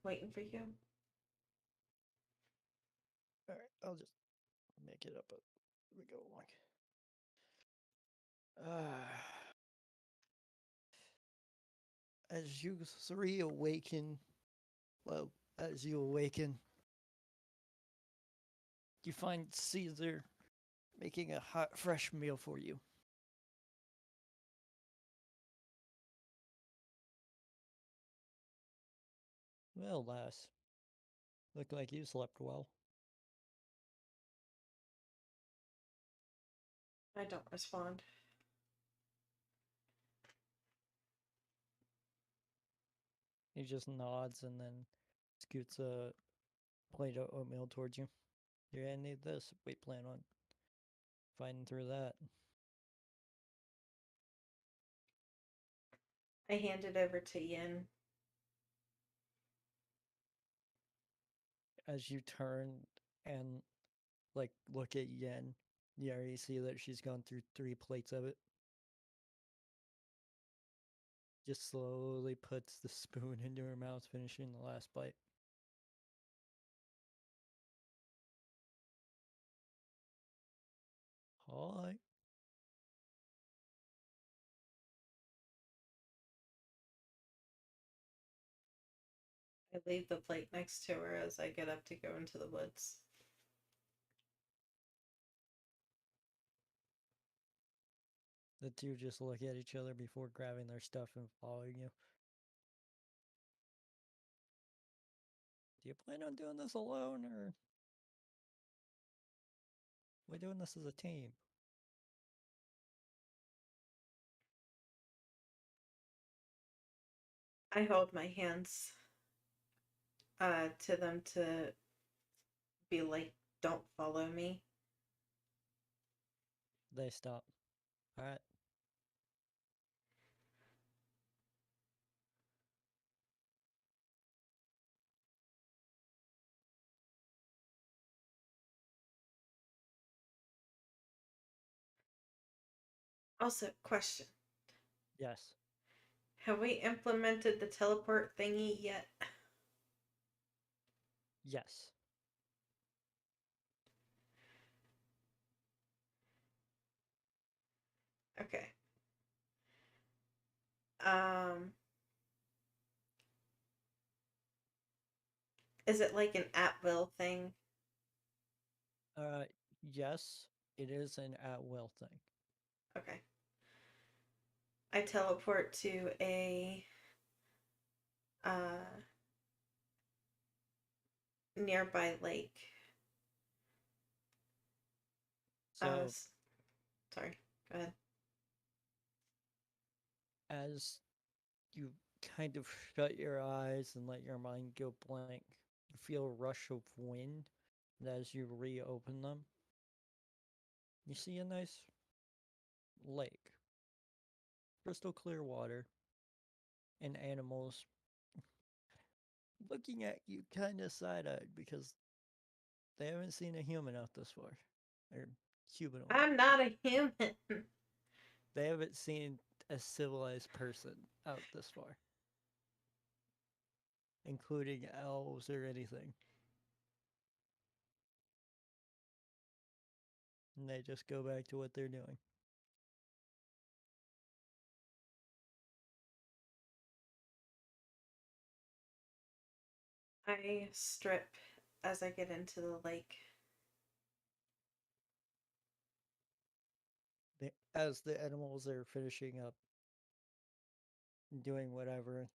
Waiting for you. Alright, I'll just make it up as we go along. As you three awaken, well, as you awaken, you find Caesar making a hot, fresh meal for you. Well, lass, look like you slept well. I don't respond. He just nods and then scoots a plate of oatmeal towards you. You're gonna need this. We plan on fighting through that. I hand it over to Yin. As you turn and like look at Yen, you already see that she's gone through 3 plates of it. Just slowly puts the spoon into her mouth, finishing the last bite. Hi. I leave the plate next to her as I get up to go into the woods. The two just look at each other before grabbing their stuff and following you. Do you plan on doing this alone, or are we doing this as a team? I hold my hands to them to be like, don't follow me. They stop. Alright. Also, question. Yes. Have we implemented the teleport thingy yet? Yes. Okay. Um, is it like an at will thing? Uh, yes, it is an at-will thing. Okay. I teleport to a uh, nearby lake. So, Sorry, go ahead. as you kind of shut your eyes and let your mind go blank, you feel a rush of wind, and as you reopen them, you see a nice lake, crystal clear water, and animals looking at you kind of side-eyed because they haven't seen a human out this far. Or humanoid. I'm not a human. They haven't seen a civilized person out this far, including elves or anything. And they just go back to what they're doing. I strip as I get into the lake. As the animals are finishing up doing whatever,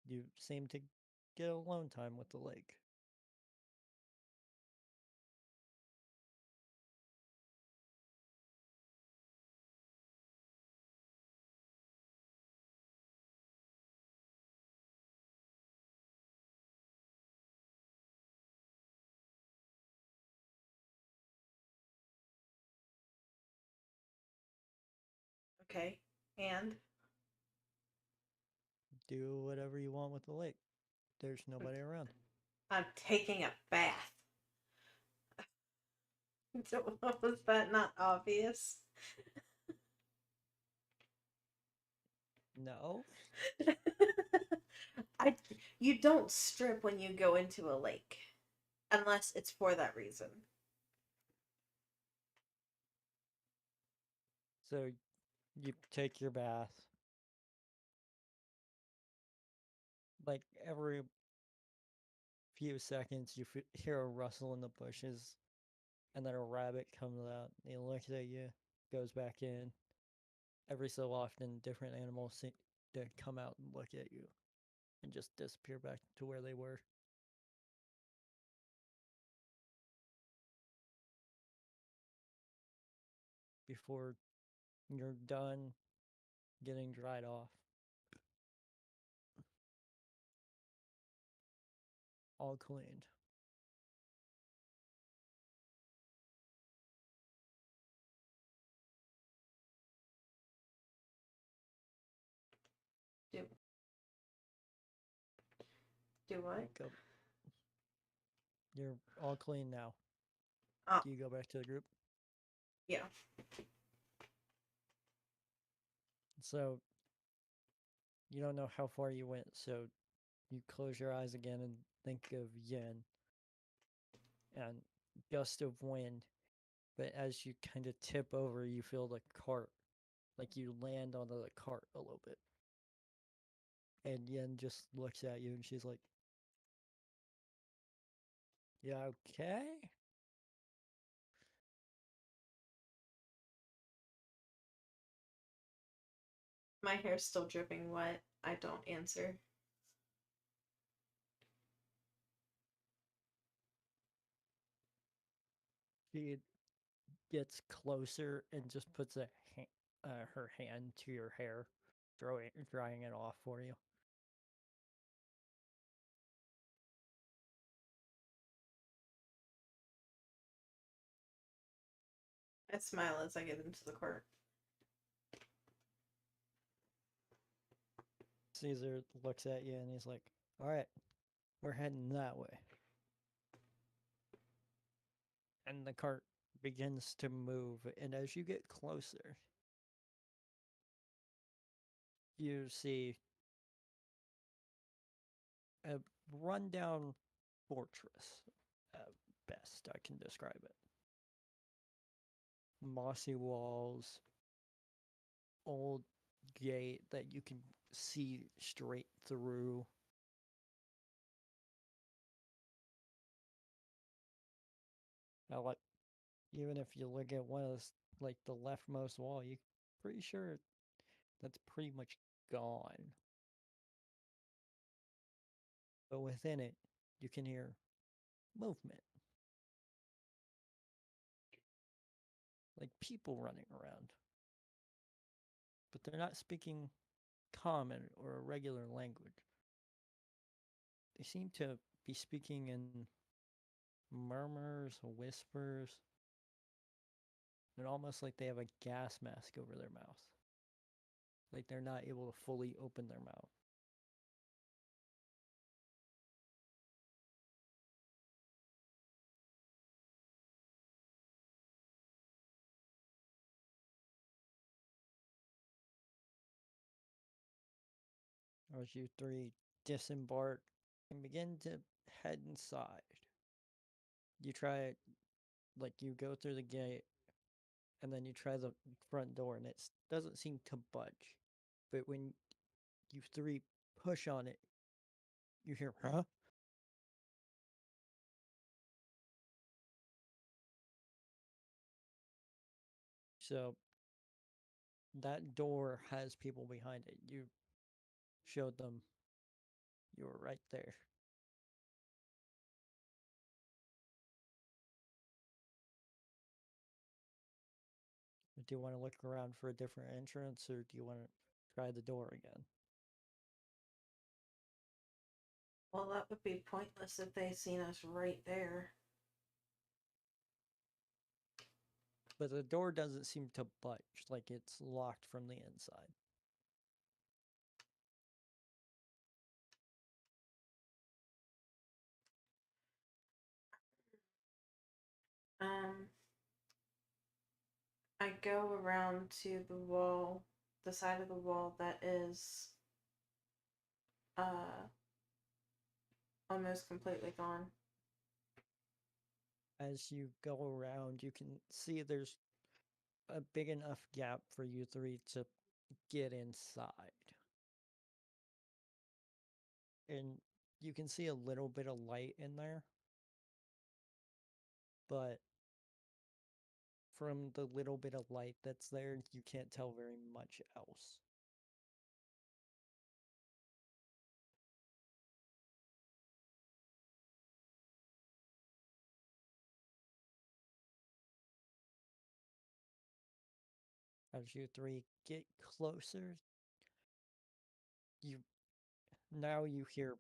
you seem to get alone time with the lake. Okay, and Do whatever you want with the lake. There's nobody around. I'm taking a bath. Was that not obvious? No. I you don't strip when you go into a lake unless it's for that reason. So you take your bath. Like every few seconds, you hear a rustle in the bushes, and then a rabbit comes out. He looks at you, goes back in. Every so often, different animals seem to come out and look at you, and just disappear back to where they were. Before you're done getting dried off. All cleaned. Do do what? You go. You're all clean now. Oh, Do you go back to the group? yeah. So you don't know how far you went, so you close your eyes again and think of Yin and gust of wind. But as you kind of tip over, you feel the cart, like you land onto the cart a little bit. And Yin just looks at you and she's like, "Yeah, okay?" My hair's still dripping wet. I don't answer. She gets closer and just puts her hand to your hair, drying it off for you. I smile as I get into the court. Caesar looks at you and he's like, "All right, we're heading that way." And the cart begins to move, and as you get closer, you see a rundown fortress, best I can describe it. Mossy walls, old gate that you can see straight through. Now, like, even if you look at one of the, like the leftmost wall, you're pretty sure that's pretty much gone. But within it, you can hear movement, like people running around. But they're not speaking common or a regular language. They seem to be speaking in murmurs, whispers, and almost like they have a gas mask over their mouth. Like they're not able to fully open their mouth. As you three disembark and begin to head inside, you try, like, you go through the gate and then you try the front door and it doesn't seem to budge. But when you three push on it, you hear, huh? So that door has people behind it. You showed them you were right there. Do you want to look around for a different entrance or do you want to try the door again? Well, that would be pointless if they seen us right there. But the door doesn't seem to budge, like it's locked from the inside. Um, I go around to the wall, the side of the wall that is almost completely gone. As you go around, you can see there's a big enough gap for you three to get inside. And you can see a little bit of light in there, but from the little bit of light that's there, you can't tell very much else. As you three get closer, you hear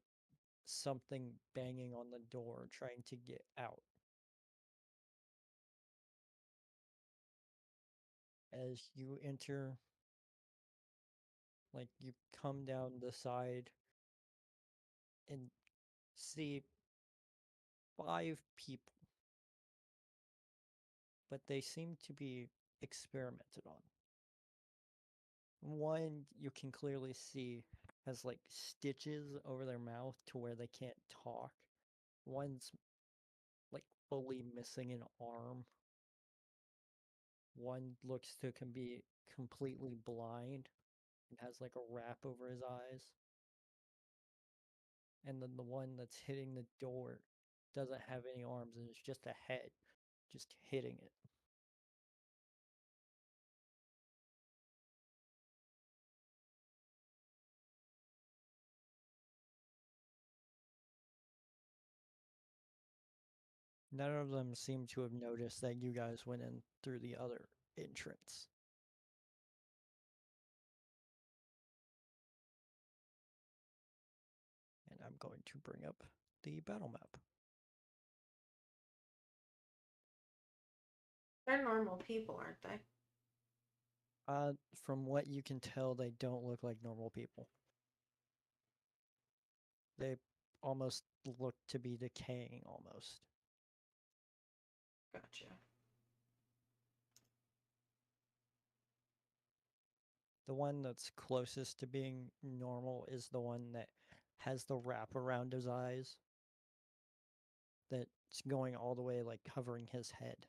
something banging on the door trying to get out. As you enter, like you come down the side and see 5 people, but they seem to be experimented on. One you can clearly see has like stitches over their mouth to where they can't talk. One's like fully missing an arm. One looks to can be completely blind and has like a wrap over his eyes. And then the one that's hitting the door doesn't have any arms and it's just a head just hitting it. None of them seem to have noticed that you guys went in through the other entrance. And I'm going to bring up the battle map. They're normal people, aren't they? From what you can tell, they don't look like normal people. They almost look to be decaying almost. Gotcha. The one that's closest to being normal is the one that has the wrap around his eyes. That's going all the way, like covering his head.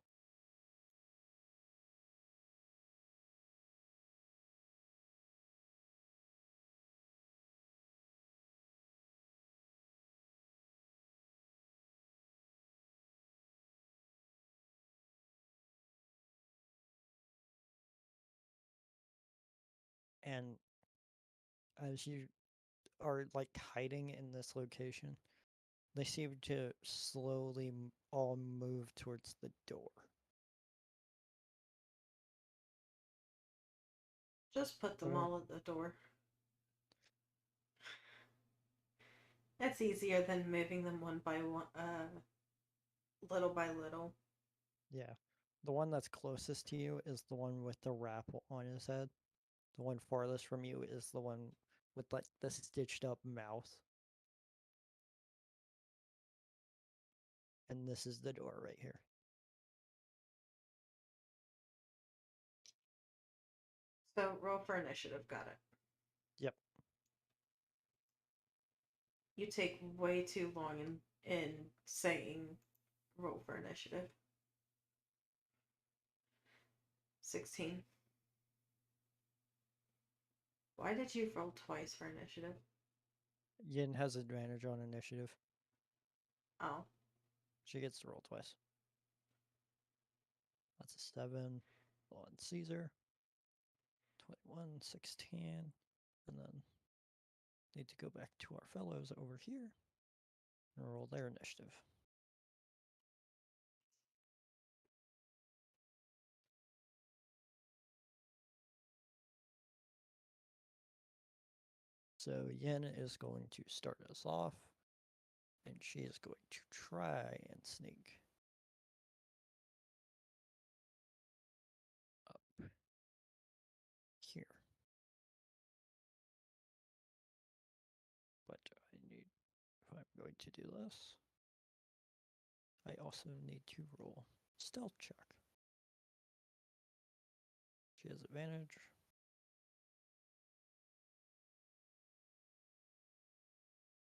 And as you are like hiding in this location, they seem to slowly all move towards the door. Just put them all at the door. That's easier than moving them one by one, little by little. Yeah. The one that's closest to you is the one with the wrap on his head. The one farthest from you is the one with like the stitched up mouth. And this is the door right here. So roll for initiative, got it. Yep. You take way too long in saying roll for initiative. 16. Why did you roll twice for initiative? Yin has advantage on initiative. Oh. She gets to roll twice. That's a 7 on Caesar. 21, 16. And then need to go back to our fellows over here and roll their initiative. So Yin is going to start us off, and she is going to try and sneak up here. But if I'm going to do this, I also need to roll stealth check. She has advantage.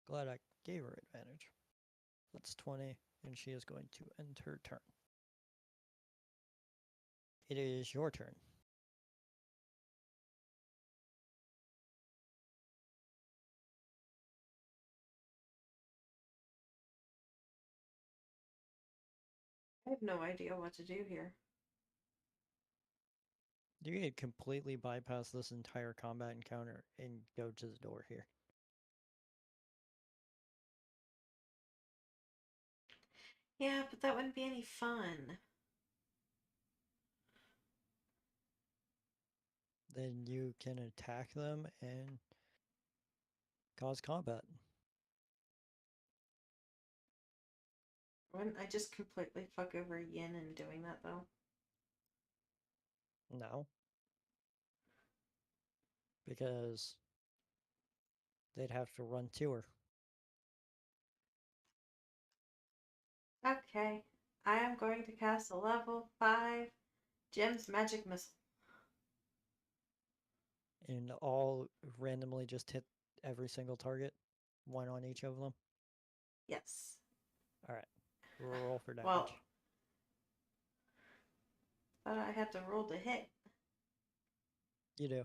Glad I gave her advantage. That's 20, and she is going to end her turn. It is your turn. I have no idea what to do here. You could completely bypass this entire combat encounter and go to the door here. Yeah, but that wouldn't be any fun. Then you can attack them and cause combat. Wouldn't I just completely fuck over Yin in doing that, though? No. Because they'd have to run to her. Okay. I am going to cast a level 5 Gem's Magic Missile. And all randomly just hit every single target. One on each of them. Yes. Alright. Roll for damage. Well, but I had to roll to hit. You do.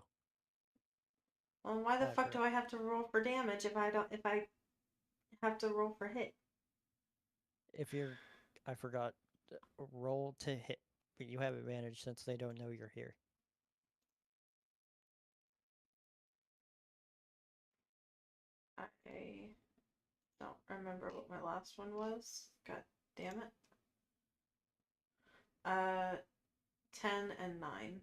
Well, why the fuck Accurate. do I have to roll for damage if I have to roll for hit? If you're, I forgot, roll to hit, but you have advantage since they don't know you're here. I don't remember what my last one was. God damn it. 10 and 9.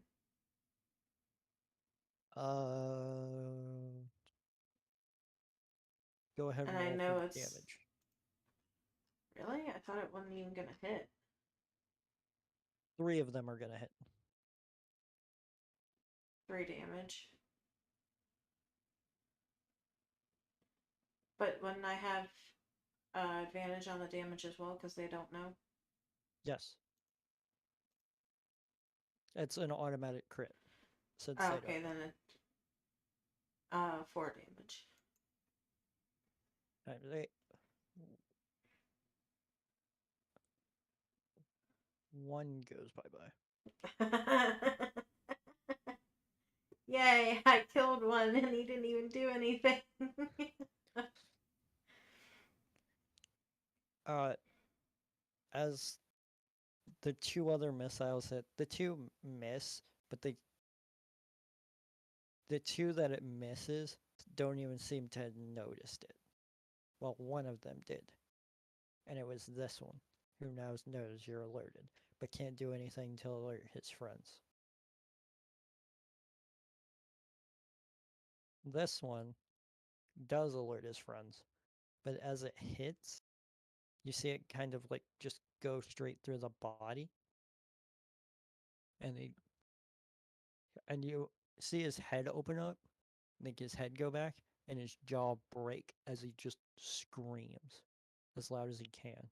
Go ahead and And I roll for know it's damage. really. I thought it wasn't even gonna hit. 3 of them are gonna hit. 3 damage. But wouldn't I have advantage on the damage as well because they don't know? Yes. It's an automatic crit. Since Oh, they okay, don't. then it 4 damage. Times 8. 1 goes bye-bye. Yay, I killed one and he didn't even do anything. As the 2 other missiles hit, the 2 miss, but the 2 that it misses don't even seem to have noticed it. Well, one of them did. And it was this one, who now knows you're alerted, but can't do anything to alert his friends. This one does alert his friends, but as it hits, you see it kind of like just go straight through the body. And you see his head open up, make his head go back, and his jaw break as he just screams as loud as he can.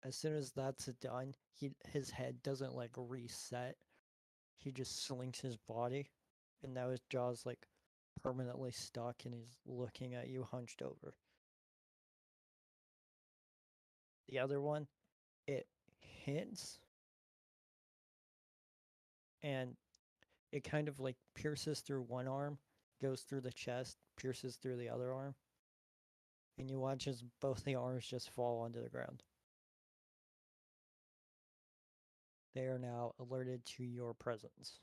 As soon as that's done, his head doesn't like reset. He just slinks his body, and now his jaw's like permanently stuck, and he's looking at you hunched over. The other one, it hits, and it kind of like pierces through one arm, goes through the chest, pierces through the other arm, and you watch as both the arms just fall onto the ground. They are now alerted to your presence.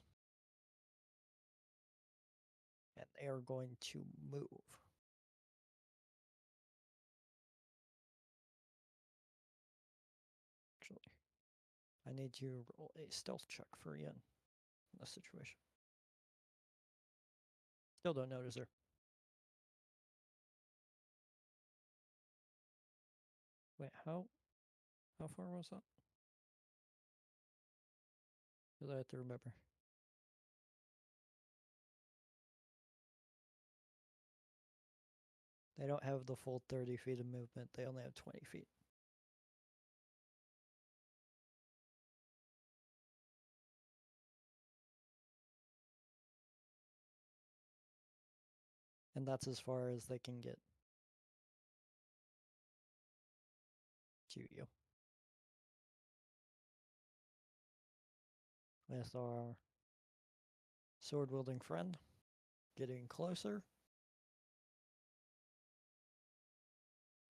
And they are going to move. Actually, I need to roll a stealth check for Yin in this situation. Still don't notice her. Wait, how far was that? Because I have to remember. They don't have the full 30 feet of movement. They only have 20 feet. And that's as far as they can get to you. With our sword wielding friend getting closer.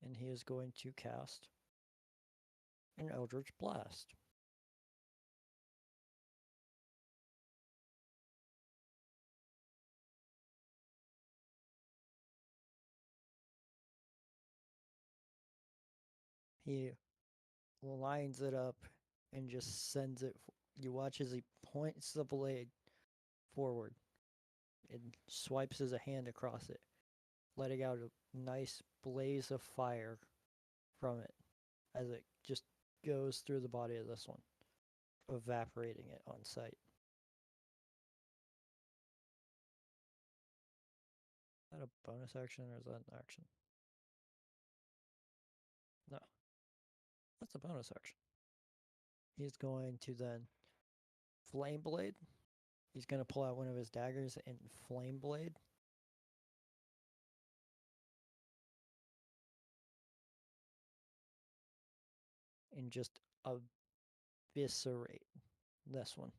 And he is going to cast an Eldritch Blast. He lines it up and just sends it. You watch as he points the blade forward and swipes his hand across it, letting out a nice blaze of fire from it as it just goes through the body of this one, evaporating it on sight. Is that a bonus action or is that an action? No. That's a bonus action. He's going to then Flame Blade. He's going to pull out one of his daggers and Flame Blade. And just eviscerate this one.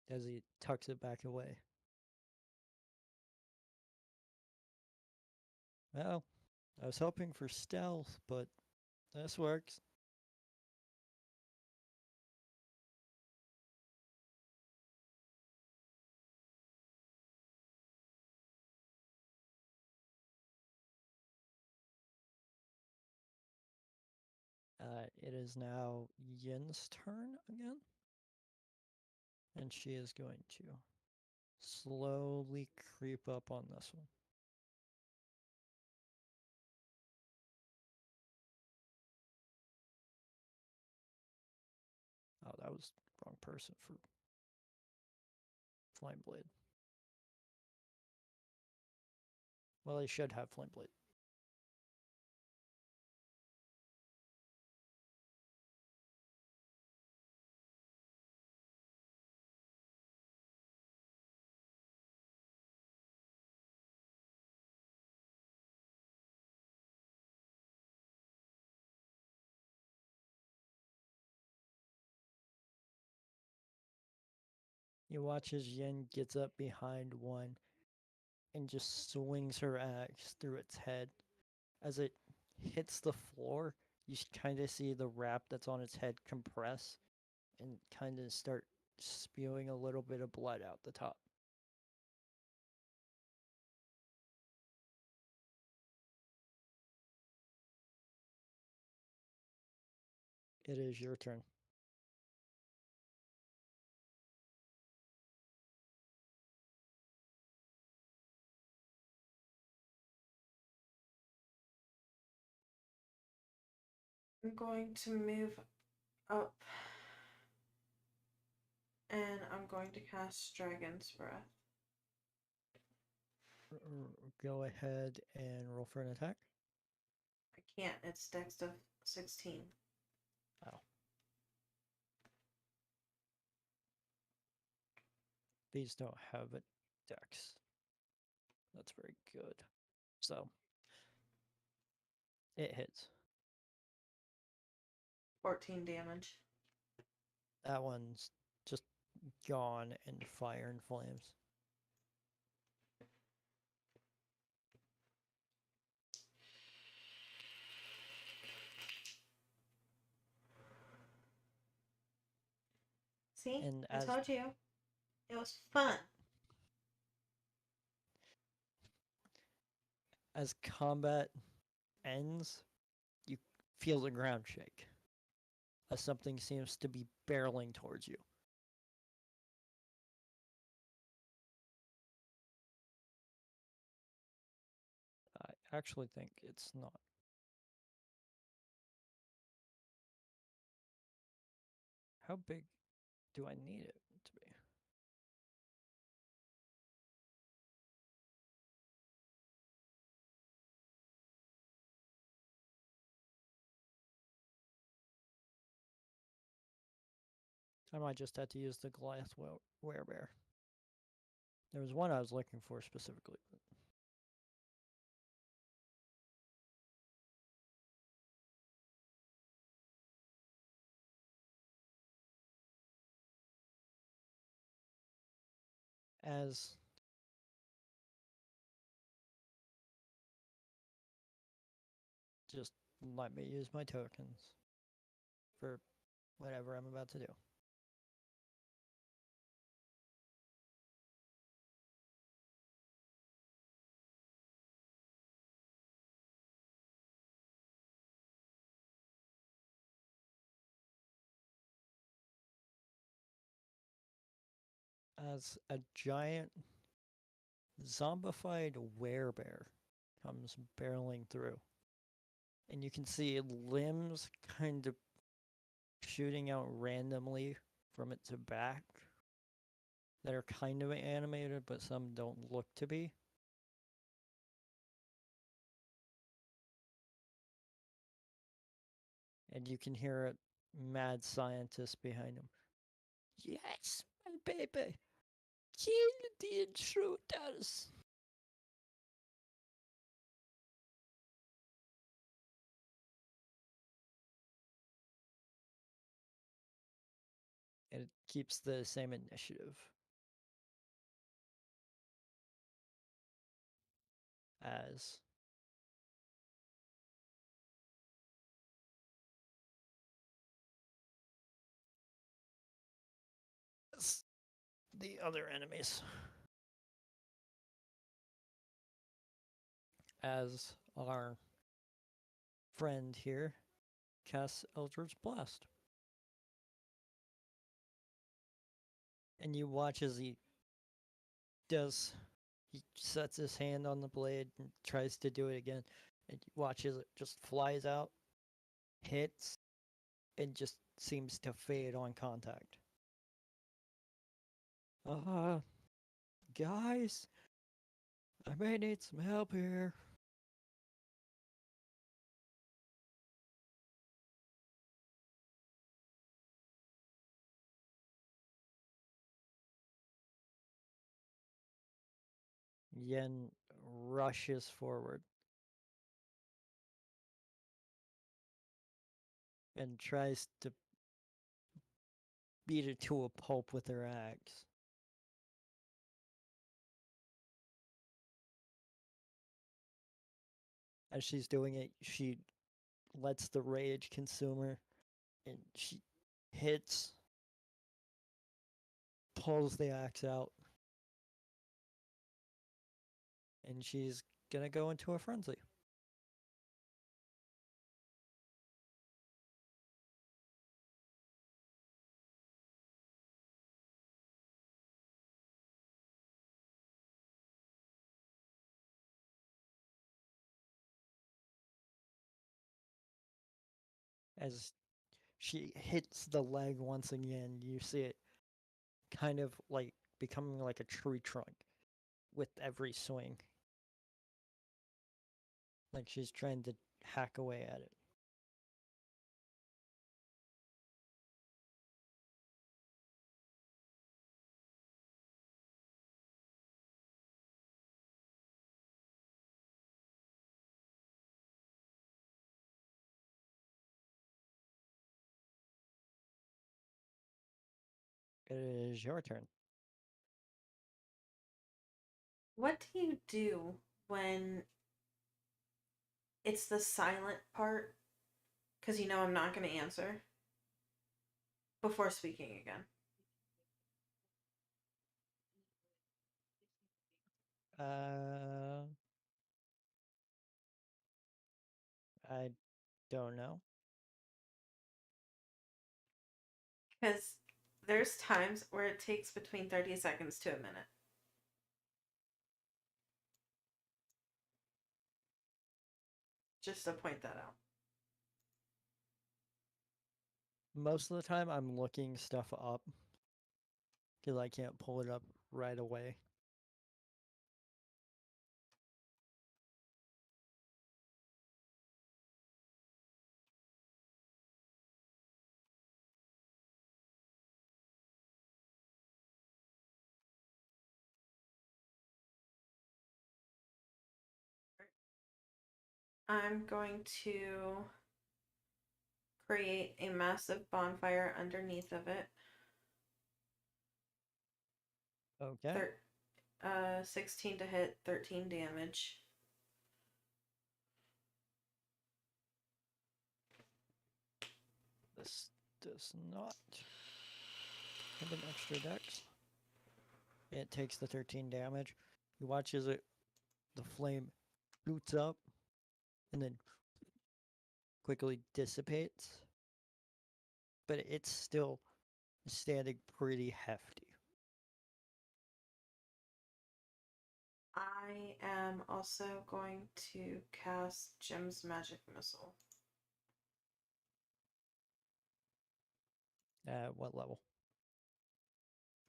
As he tucks it back away. Well, I was hoping for stealth, but this works. It is now Yin's turn again. And she is going to slowly creep up on this one. Oh, that was the wrong person for Flame Blade. Well, he should have Flame Blade. You watch as Yin gets up behind one and just swings her axe through its head. As it hits the floor, you kind of see the wrap that's on its head compress and kind of start spewing a little bit of blood out the top. It is your turn. I'm going to move up and I'm going to cast Dragon's Breath. Go ahead and roll for an attack. I can't, it's Dex of 16. Oh. These don't have a dex. That's very good. So, it hits. 14 damage. That one's just gone in fire and flames. See? And I told you. It was fun. As combat ends, you feel the ground shake as something seems to be barreling towards you. I actually think it's not. How big do I need it to be? I might just have to use the glass werebear. There was one I was looking for specifically. As just let me use my tokens for whatever I'm about to do. As a giant zombified werebear comes barreling through, and you can see limbs kind of shooting out randomly from its back that are kind of animated, but some don't look to be. And you can hear a mad scientist behind him. Yes, my baby! Kill the intruders! And it keeps the same initiative as the other enemies. As our friend here casts Eldritch Blast. And you watch as he sets his hand on the blade and tries to do it again. And you watch as it just flies out, hits, and just seems to fade on contact. Guys, I may need some help here. Yen rushes forward and tries to beat it to a pulp with her axe. As she's doing it, she lets the rage consume her, and she hits, pulls the axe out, and she's gonna go into a frenzy. As she hits the leg once again, you see it kind of like becoming like a tree trunk with every swing. Like she's trying to hack away at it. It is your turn. What do you do when it's the silent part? Because you know I'm not going to answer before speaking again. I don't know. Because there's times where it takes between 30 seconds to a minute. Just to point that out. Most of the time, I'm looking stuff up because I can't pull it up right away. I'm going to create a massive bonfire underneath of it. Okay. 16 to hit, 13 damage. This does not have an extra dex. It takes the 13 damage. You watch as the flame shoots up and then quickly dissipates. But it's still standing pretty hefty. I am also going to cast Jim's Magic Missile. At what level?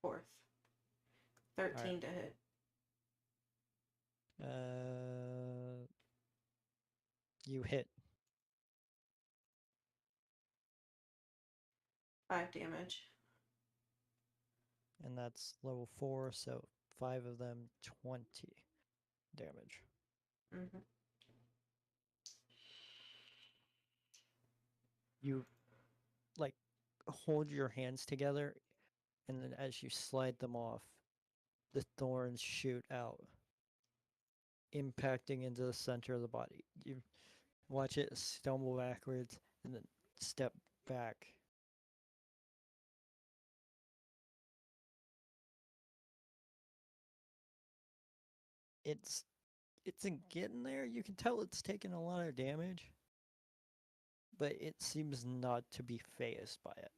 4th. 13 to hit. You hit. 5 damage. And that's level 4, so 5 of them 20 damage. Mm-hmm. You like hold your hands together, and then as you slide them off, the thorns shoot out, impacting into the center of the body. You watch it stumble backwards and then step back. It's getting there. You can tell it's taking a lot of damage, but it seems not to be phased by it.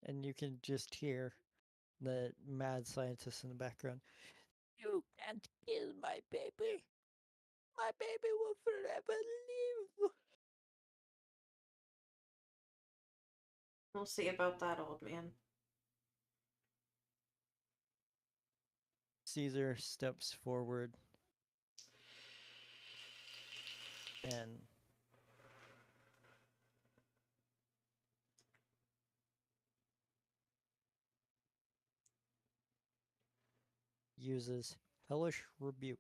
And you can just hear the mad scientist in the background. You can't kill my baby. My baby will forever live. We'll see about that, old man. Caesar steps forward and uses Hellish Rebuke.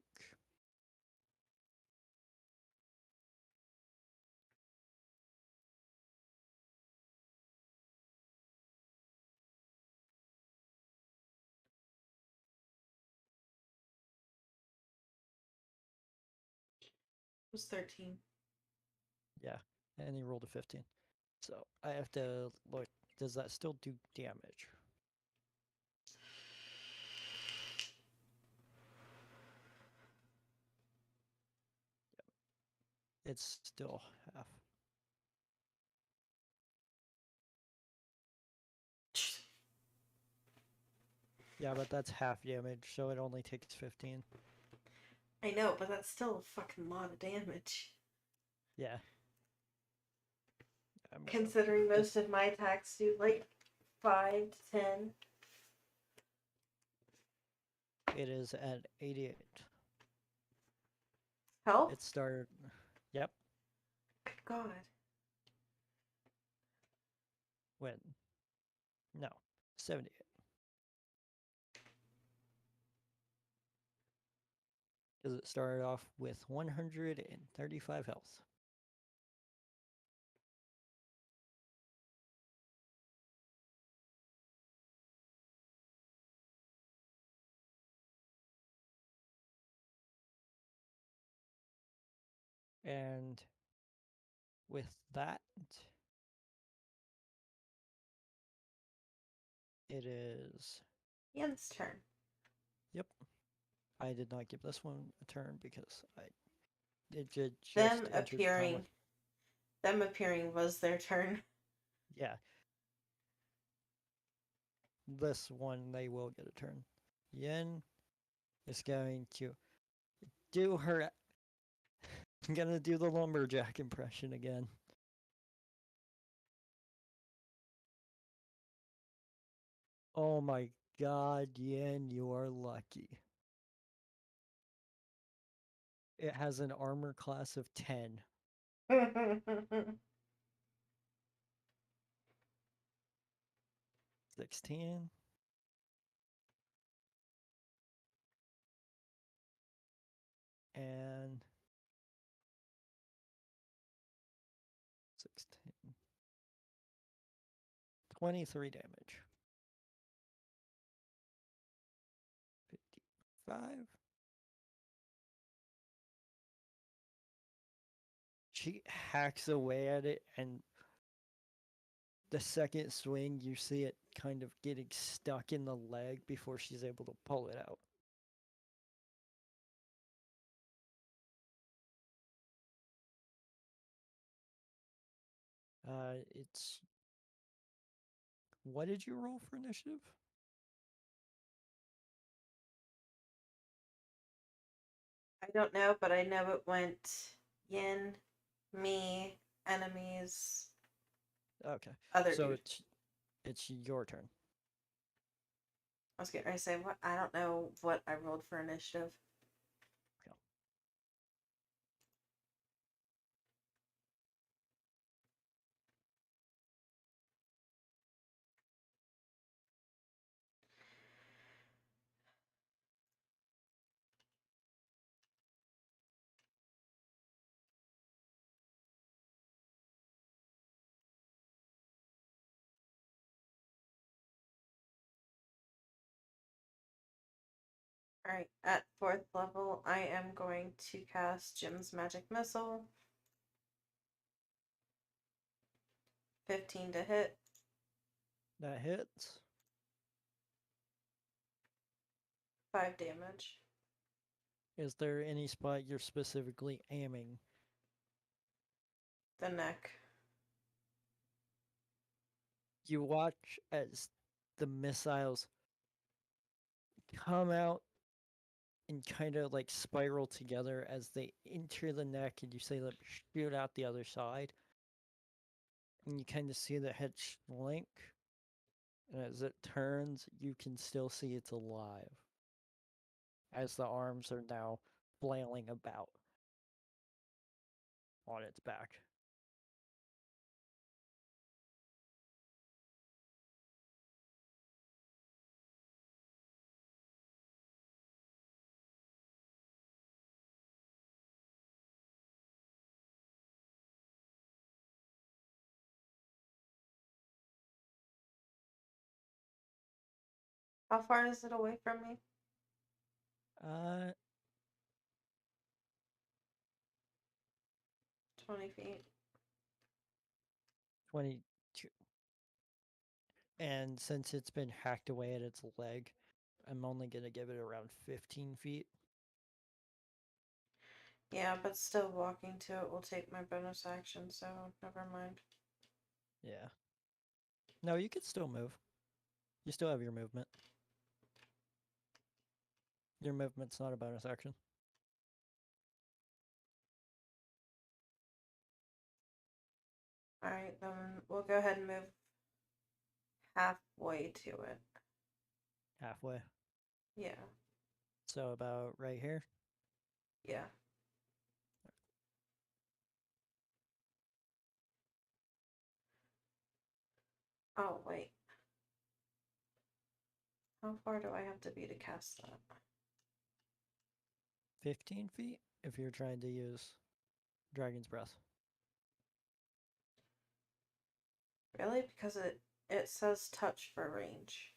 It was 13. Yeah, and he rolled a 15. So I have to look. Does that still do damage? It's still half. Yeah, but that's half damage, so it only takes 15. I know, but that's still a fucking lot of damage. Yeah. Considering most of my attacks do like 5 to 10. It is at 88. Help? It started. Yep. God. When? No. 78. Because it started off with 135 health. And with that, it is. Yen's turn. Yep. I did not give this one a turn because it just Them entered appearing. Them appearing was their turn. Yeah. This one, they will get a turn. Yen is going to do her. I'm gonna do the lumberjack impression again. Oh my god, Yen, you are lucky. It has an armor class of 10. Alright. 16. And 16. 23 damage. 55. She hacks away at it, and the second swing, you see it kind of getting stuck in the leg before she's able to pull it out. It's. What did you roll for initiative? I don't know, but I know it went Yin, me, enemies, Okay, other so dude. it's your turn. I was getting ready to say what I don't know what I rolled for initiative. Yeah. Alright, at 4th level, I am going to cast Jim's Magic Missile. 15 to hit. That hits. 5 damage. Is there any spot you're specifically aiming? The neck. You watch as the missiles come out and kind of like spiral together as they enter the neck, and you see them shoot out the other side. And you kind of see the head shrink. And as it turns, you can still see it's alive. As the arms are now flailing about on its back. How far is it away from me? Uh, 20 feet. 22. And since it's been hacked away at its leg, I'm only going to give it around 15 feet. Yeah, but still walking to it will take my bonus action, so never mind. Yeah. No, you could still move. You still have your movement. Your movement's not a bonus action. Alright, then we'll go ahead and move halfway to it. Halfway. Yeah. So about right here. Yeah. Oh, wait. How far do I have to be to cast that? 15 feet if you're trying to use Dragon's Breath. Really? Because it says touch for range.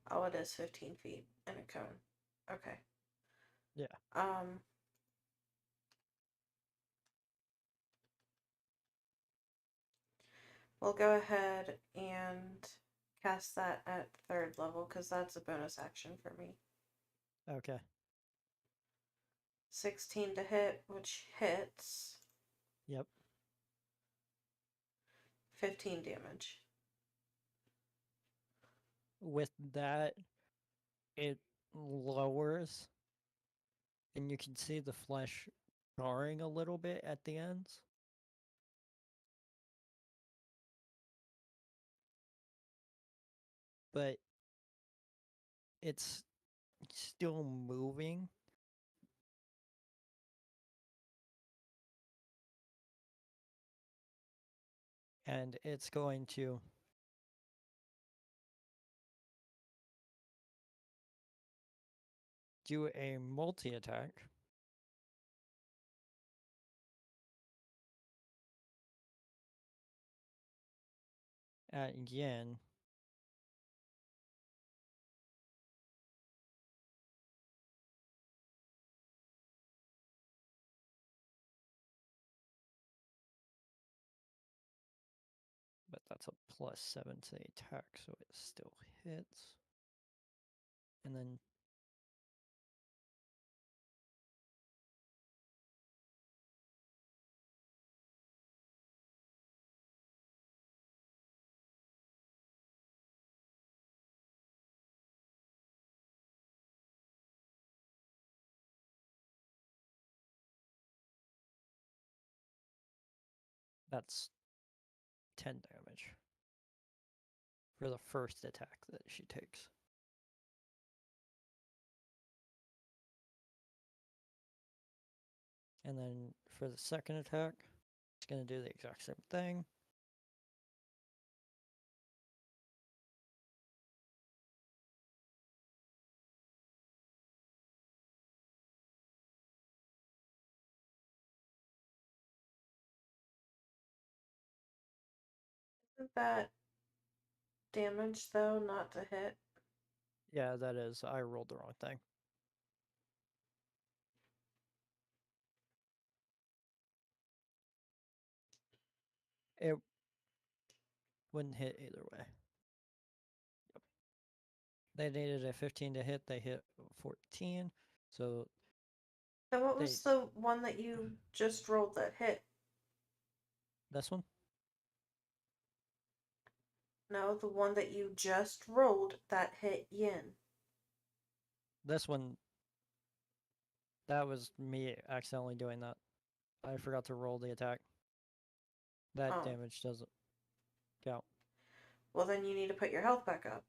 Oh, it is 15 feet in a cone. Okay. Yeah. We'll go ahead and cast that at 3rd level because that's a bonus action for me. Okay. 16 to hit, which hits. Yep. 15 damage. With that, it lowers, and you can see the flesh jarring a little bit at the ends. But it's still moving. And it's going to do a multi-attack. At Yin. But that's a +7 to the attack, so it still hits. And then that's 10 damage for the first attack that she takes. And then for the second attack, it's going to do the exact same thing. Isn't that damage though, not to hit? Yeah, that is. I rolled the wrong thing. It wouldn't hit either way. Yep. They needed a 15 to hit. They hit 14. So. And what was the one that you just rolled that hit? This one? No, the one that you just rolled that hit Yin. This one. That was me accidentally doing that. I forgot to roll the attack. That damage doesn't count. Well, then you need to put your health back up.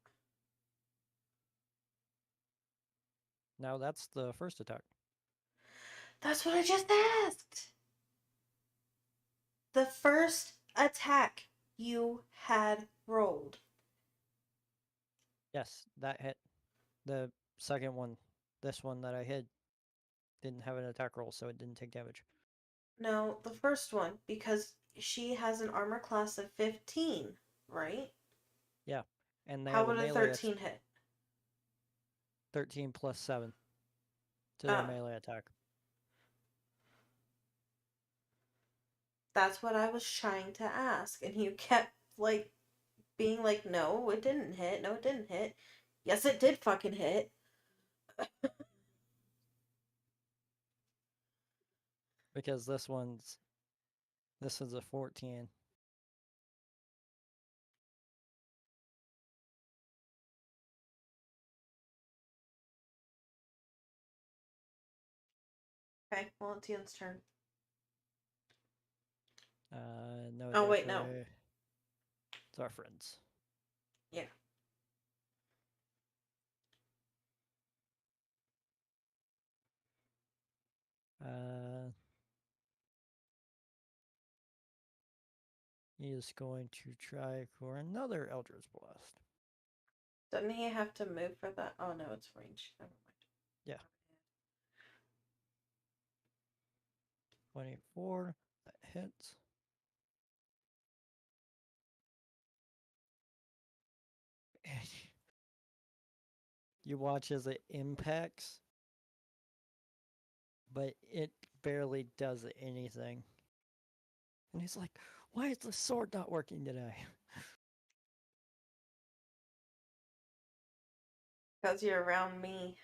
Now that's the first attack. That's what I just asked. The first attack you had rolled. Yes, that hit. The second one, this one that I hit, didn't have an attack roll, so it didn't take damage. No, the first one, because she has an armor class of 15, right? Yeah, and they how have would a 13 hit? 13 plus 7 to their melee attack. That's what I was trying to ask, and you kept like being like, "No, it didn't hit. No, it didn't hit. Yes, it did fucking hit." Because this is a 14. Okay, well, it's Yin's turn. No. Oh, wait, no. It's our friends. Yeah. He is going to try for another Eldritch Blast. Doesn't he have to move for that? Oh, no, it's range. Never mind. Yeah. 24. That hits. You watch as it impacts, but it barely does anything. And he's like, why is the sword not working today? Because you're around me.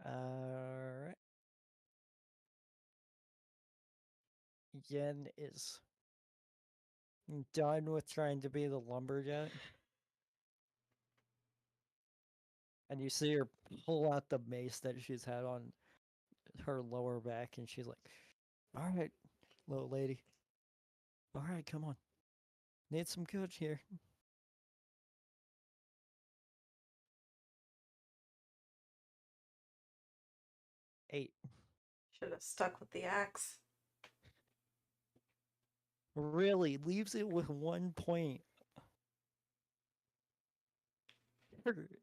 Alright. Yen is done with trying to be the lumberjack. And you see her pull out the mace that she's had on her lower back, and she's like, alright, little lady. All right, come on. Need some coach here. Eight. Should have stuck with the axe. Really leaves it with 1 point.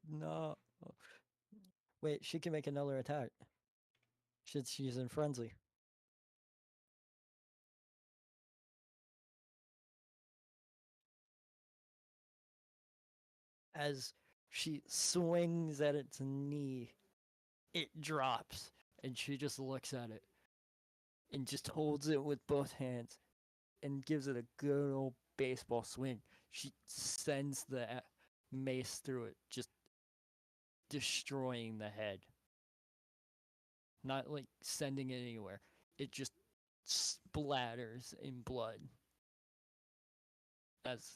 No. Wait, she can make another attack. She's in frenzy. As she swings at its knee, it drops, and she just looks at it and just holds it with both hands and gives it a good old baseball swing. She sends the mace through it, just destroying the head. Not like sending it anywhere. It just splatters in blood. As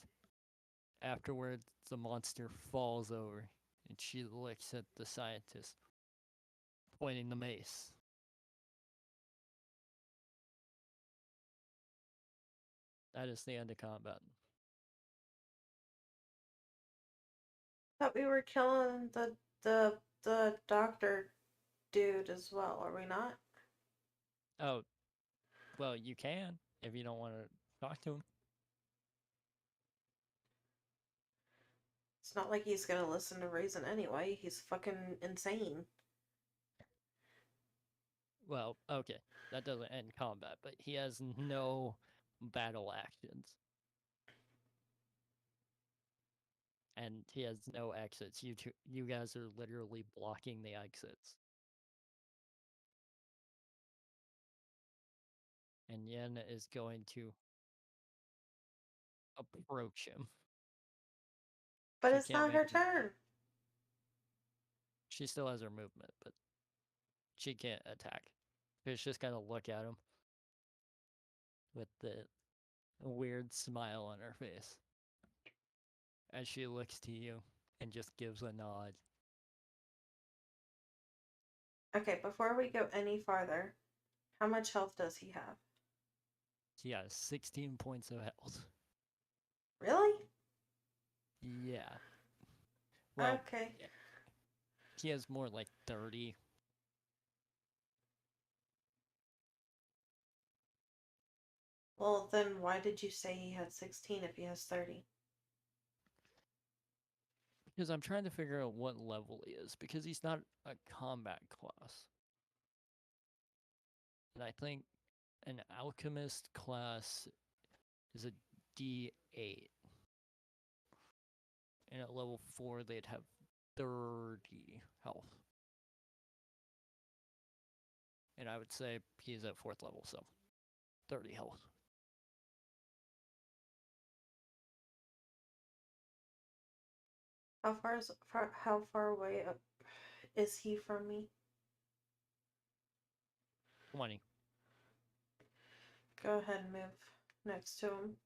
afterwards, the monster falls over and she looks at the scientist, pointing the mace. That is the end of combat. Thought we were killing the doctor dude as well, are we not? Oh, well, you can if you don't want to talk to him. It's not like he's gonna listen to reason anyway. He's fucking insane. Well, okay, that doesn't end combat, but he has no battle actions. And he has no exits. You guys are literally blocking the exits. And Yen is going to approach him. But She it's can't not her make it. turn. She still has her movement, but she can't attack. She's just gonna look at him with the weird smile on her face as she looks to you and just gives a nod. Okay, before we go any farther, how much health does he have? He has 16 points of health. Really? Yeah. Well, okay. yeah. He has more like 30. Well, then why did you say he had 16 if he has 30? Because I'm trying to figure out what level he is, because he's not a combat class. And I think an alchemist class is a D8. And at level 4, they'd have 30 health. And I would say he's at 4th level, so 30 health. How far away is he from me? 20. Go ahead and move next to him.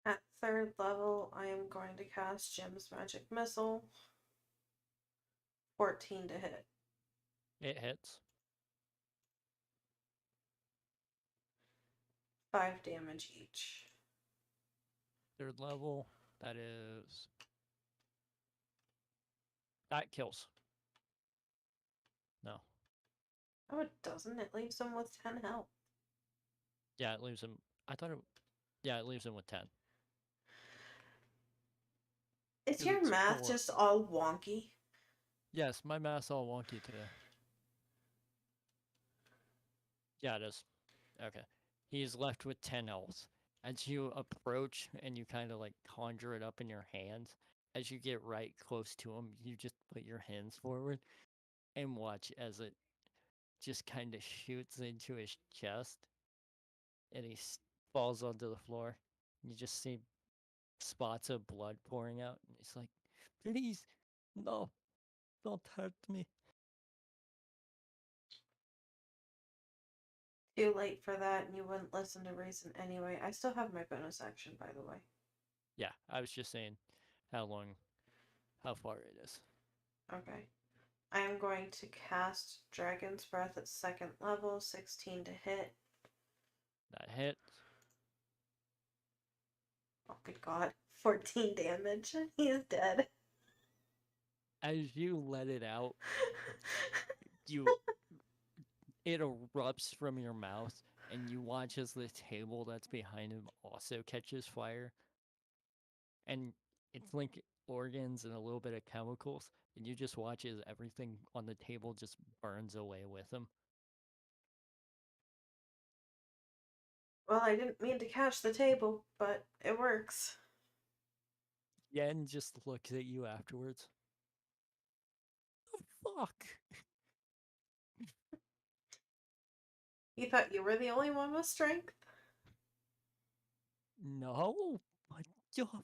At 3rd level, I am going to cast Jim's Magic Missile. 14 to hit. It hits. 5 damage each. 3rd level, that is... That kills. No. Oh, it doesn't. It leaves him with 10 health. Yeah, it leaves him... I thought it... Yeah, it leaves him with 10. Is your math just all wonky? Yes, my math's all wonky today. Yeah, it is. Okay. He's left with 10 health. As you approach and you kind of like conjure it up in your hands, as you get right close to him, you just put your hands forward and watch as it just kind of shoots into his chest and he falls onto the floor. You just see spots of blood pouring out. And he's like, please, no, don't hurt me. Too late for that, and you wouldn't listen to reason anyway. I still have my bonus action, by the way. Yeah, I was just saying how far it is. Okay. I am going to cast Dragon's Breath at 2nd level, 16 to hit. That hits. Oh, good god. 14 damage. He is dead. As you let it out, you it erupts from your mouth, and you watch as the table that's behind him also catches fire. And it's like organs and a little bit of chemicals, and you just watch as everything on the table just burns away with him. Well, I didn't mean to catch the table, but it works. Yen just looks at you afterwards. The fuck? You thought you were the only one with strength? No? What the fuck?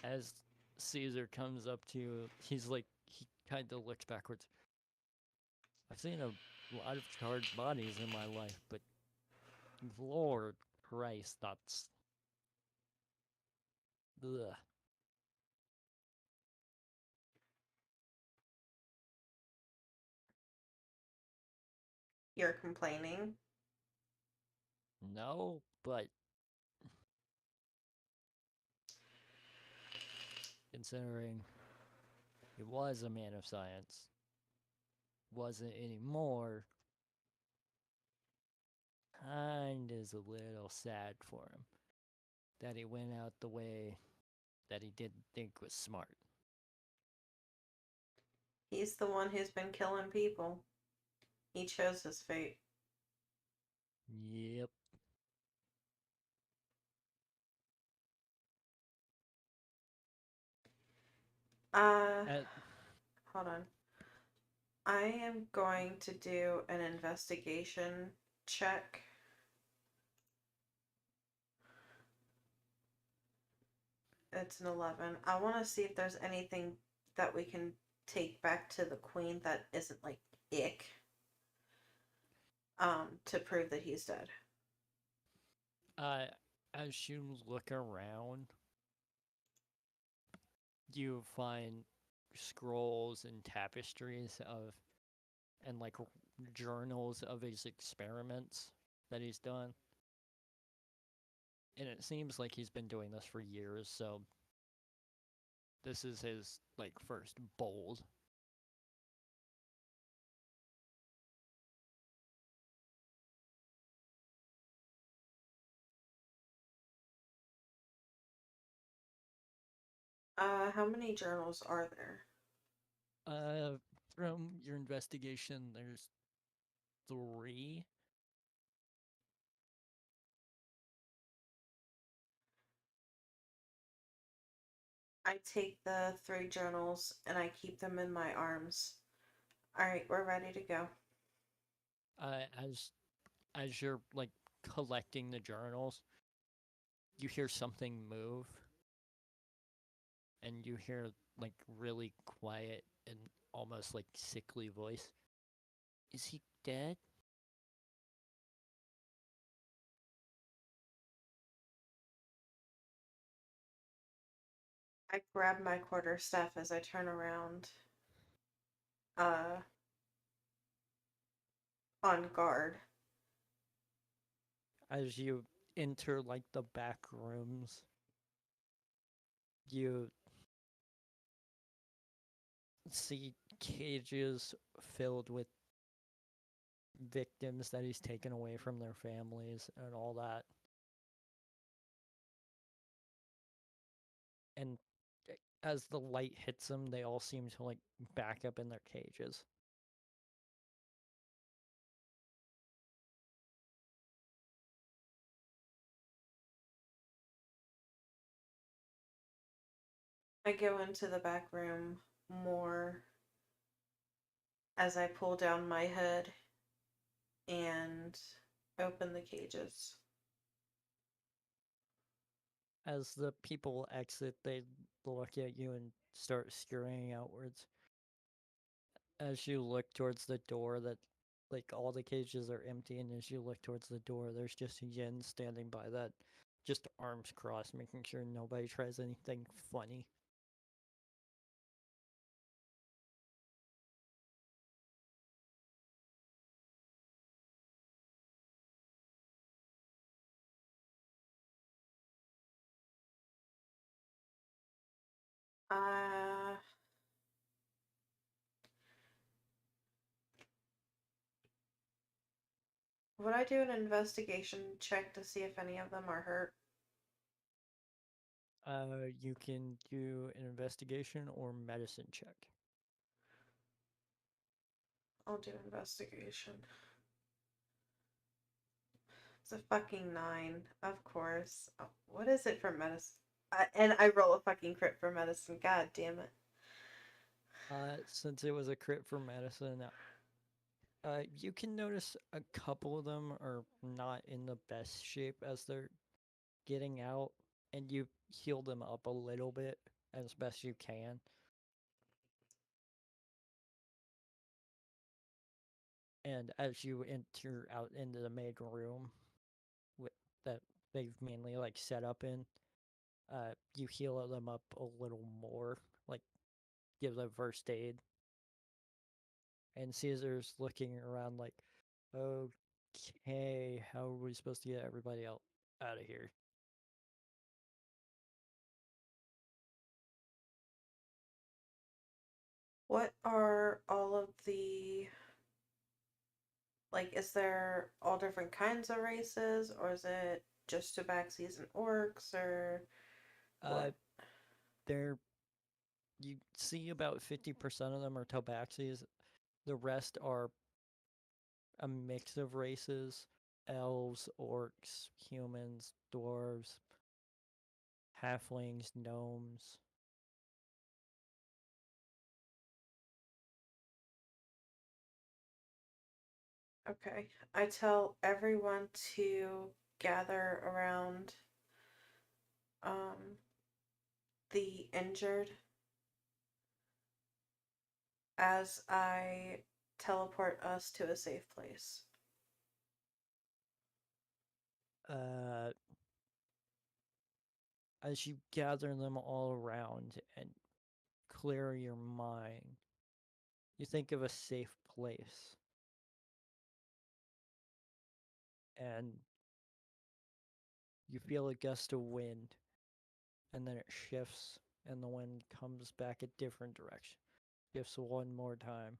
As Caesar comes up to you, he's like, he kind of looks backwards. I've seen a lot of charred bodies in my life, but Lord Christ, that's. Ugh. You're complaining. No, but considering he was a man of science, wasn't anymore, kind is a little sad for him that he went out the way that he didn't think was smart. He's the one who's been killing people. He chose his fate. Yep. At, Hold on. I am going to do an investigation check. It's an 11. I want to see if there's anything that we can take back to the queen that isn't like ick. To prove that he's dead. as you look around, you find scrolls and tapestries of, and like journals of his experiments that he's done. And it seems like he's been doing this for years, so this is his like first bold. How many journals are there? From your investigation, there's 3. I take the 3 journals and I keep them in my arms. Alright, we're ready to go. As you're like collecting the journals, you hear something move, and you hear like really quiet and almost like sickly voice. Is he dead? I grab my quarterstaff as I turn around. Uh, on guard. As you enter like the back rooms, you see cages filled with victims that he's taken away from their families and all that. And as the light hits them, they all seem to like back up in their cages. I go into the back room more as I pull down my hood and open the cages. As the people exit, they look at you and start scurrying outwards. As you look towards the door, that like all the cages are empty, and as you look towards the door, there's just Yin standing by that, just arms crossed, making sure nobody tries anything funny. Uh, would I do an investigation check to see if any of them are hurt? You can do an investigation or medicine check. I'll do investigation. It's a fucking 9, of course. Oh, what is it for medicine? And I roll a fucking crit for medicine. God damn it. Since it was a crit for medicine, you can notice a couple of them are not in the best shape as they're getting out, and you heal them up a little bit as best you can. And as you enter out into the main room with that they've mainly like set up in, you heal them up a little more, like give them first aid. And Caesar's looking around like, okay, how are we supposed to get everybody out of here? What are all of the. Like, is there all different kinds of races, or is it just tabaxis and orcs, or Uh, what? they're you see about 50% of them are tabaxis. The rest are a mix of races: elves, orcs, humans, dwarves, halflings, gnomes. Okay. I tell everyone to gather around um, the injured as I teleport us to a safe place. Uh, as you gather them all around and clear your mind, you think of a safe place. And you feel a gust of wind, and then it shifts, and the wind comes back a different direction. Shifts one more time,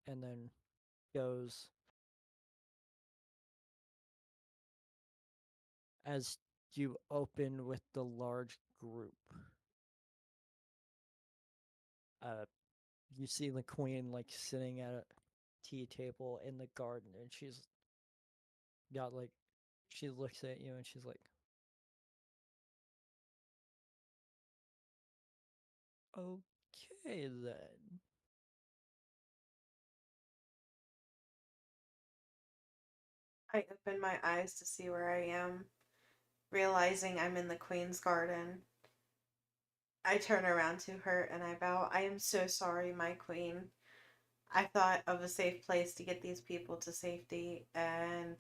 and then goes. As you open with the large group, uh, you see the queen like sitting at a tea table in the garden, and she's got like, she looks at you and she's like, okay then. I open my eyes to see where I am, realizing I'm in the Queen's Garden. I turn around to her and I bow. I am so sorry, my queen. I thought of a safe place to get these people to safety, and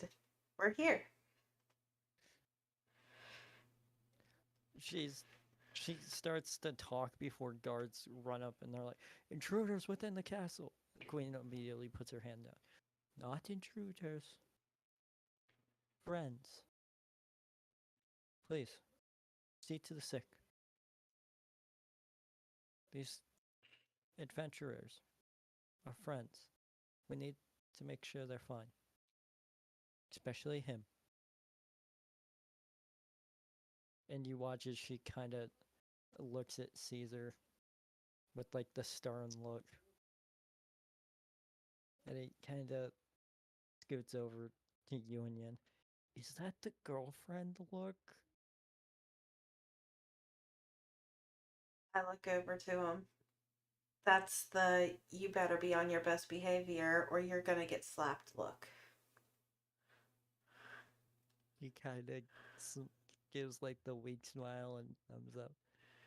we're here. She's she starts to talk before guards run up and they're like, intruders within the castle. The queen immediately puts her hand down. Not intruders. Friends. Please, see to the sick. These adventurers are friends. We need to make sure they're fine. Especially him. And you watch as she kind of looks at Caesar with like the stern look. And he kind of scoots over to you and Yin. Is that the girlfriend look? I look over to him. That's the you better be on your best behavior or you're gonna get slapped look. He kind of gives like the weak smile and thumbs up.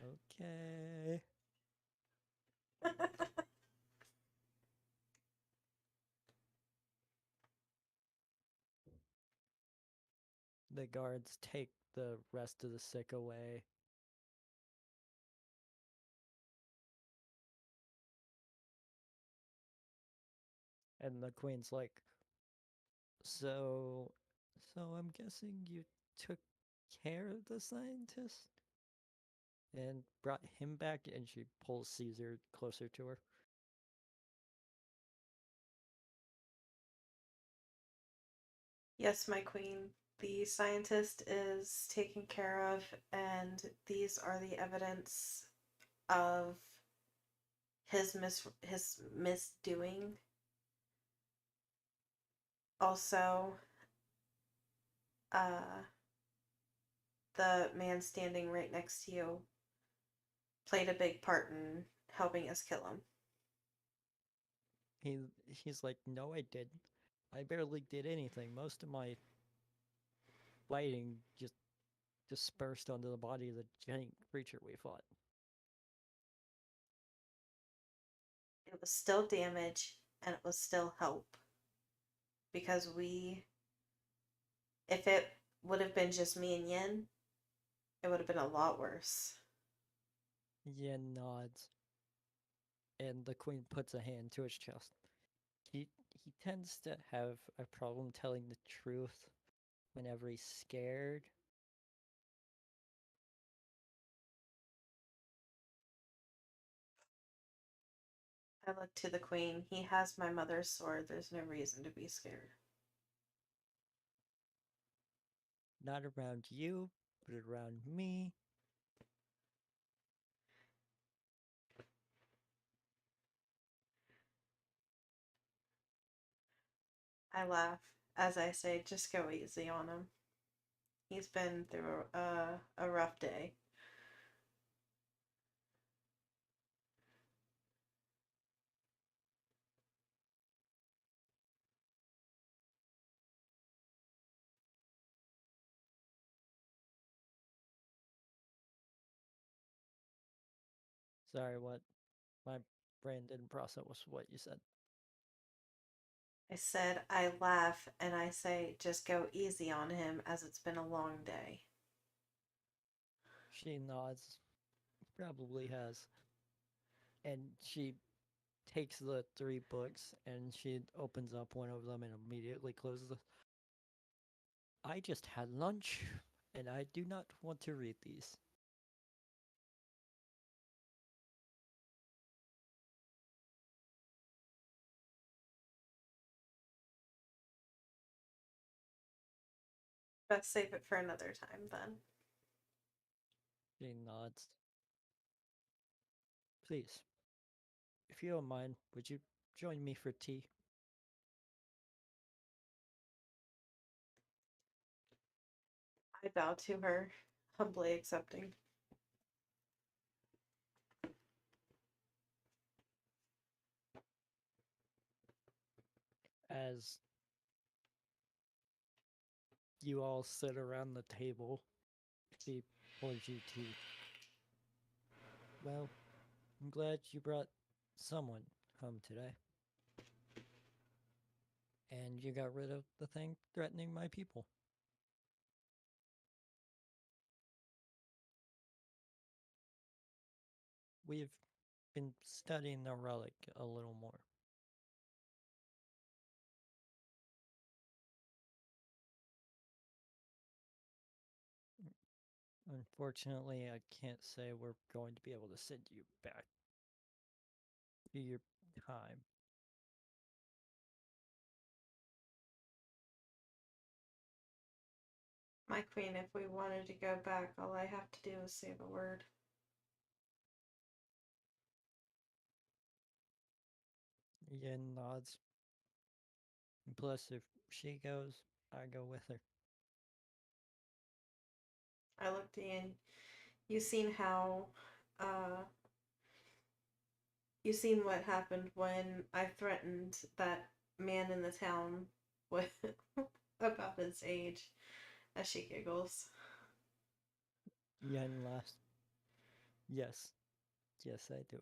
Okay. The guards take the rest of the sick away. And the queen's like, so I'm guessing you took care of the scientist and brought him back, and she pulls Caesar closer to her. Yes, my queen. The scientist is taken care of, and these are the evidence of his misdoing. Also, uh, the man standing right next to you played a big part in helping us kill him. He's like, no, I didn't. I barely did anything. Most of my fighting just dispersed onto the body of the giant creature we fought. It was still damage, and it was still help. Because if it would have been just me and Yin, it would have been a lot worse. Yen nods, and the queen puts a hand to his chest. He he tends to have a problem telling the truth whenever he's scared. I look to the queen. He has my mother's sword. There's no reason to be scared. Not around you, but around me. I laugh as I say, just go easy on him. He's been through a rough day. Sorry, what? My brain didn't process what you said. I said, I laugh and I say, just go easy on him as it's been a long day. She nods. Probably has. And she takes the 3 books and she opens up one of them and immediately closes it. I just had lunch and I do not want to read these. Best save it for another time then. She nods. Please, if you don't mind, would you join me for tea? I bow to her, humbly accepting. As you all sit around the table, she pours you tea. Well, I'm glad you brought someone home today. And you got rid of the thing threatening my people. We've been studying the relic a little more. Unfortunately, I can't say we're going to be able to send you back to your time. My queen, if we wanted to go back, all I have to do is say the word. Yen nods. And plus, if she goes, I go with her. I looked in. You seen how uh you seen what happened when I threatened that man in the town with about his age as she giggles. Yen laughs. Yes. Yes, I do.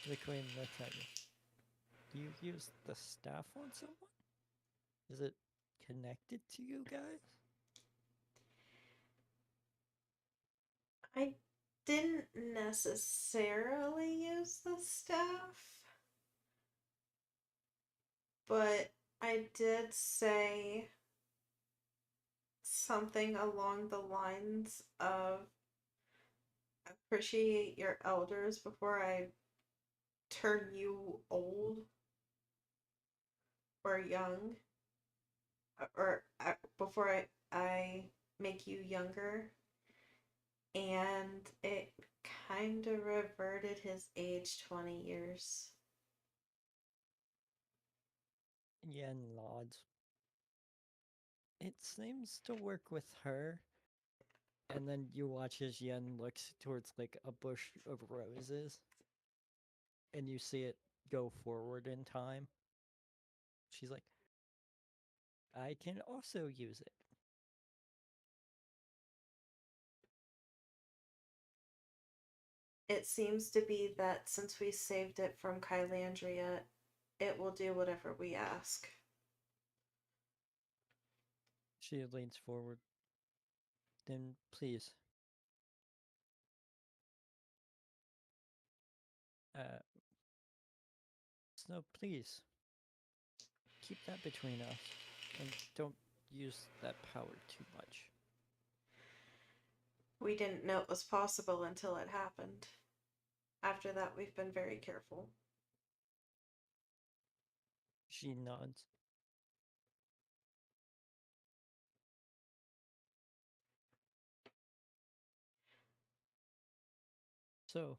The queen looks at you. Do you use the staff on someone? Is it connected to you guys? I didn't necessarily use the staff, but I did say something along the lines of appreciate your elders before I turn you old or young, or before I make you younger. And it kind of reverted his age 20 years. Yen nods. It seems to work with her. And then you watch as Yen looks towards like a bush of roses. And you see it go forward in time. She's like, I can also use it. It seems to be that since we saved it from Kylandria, it will do whatever we ask. She leans forward. Then please. Snow, please. Keep that between us. And don't use that power too much. We didn't know it was possible until it happened. After that, we've been very careful. She nods. So,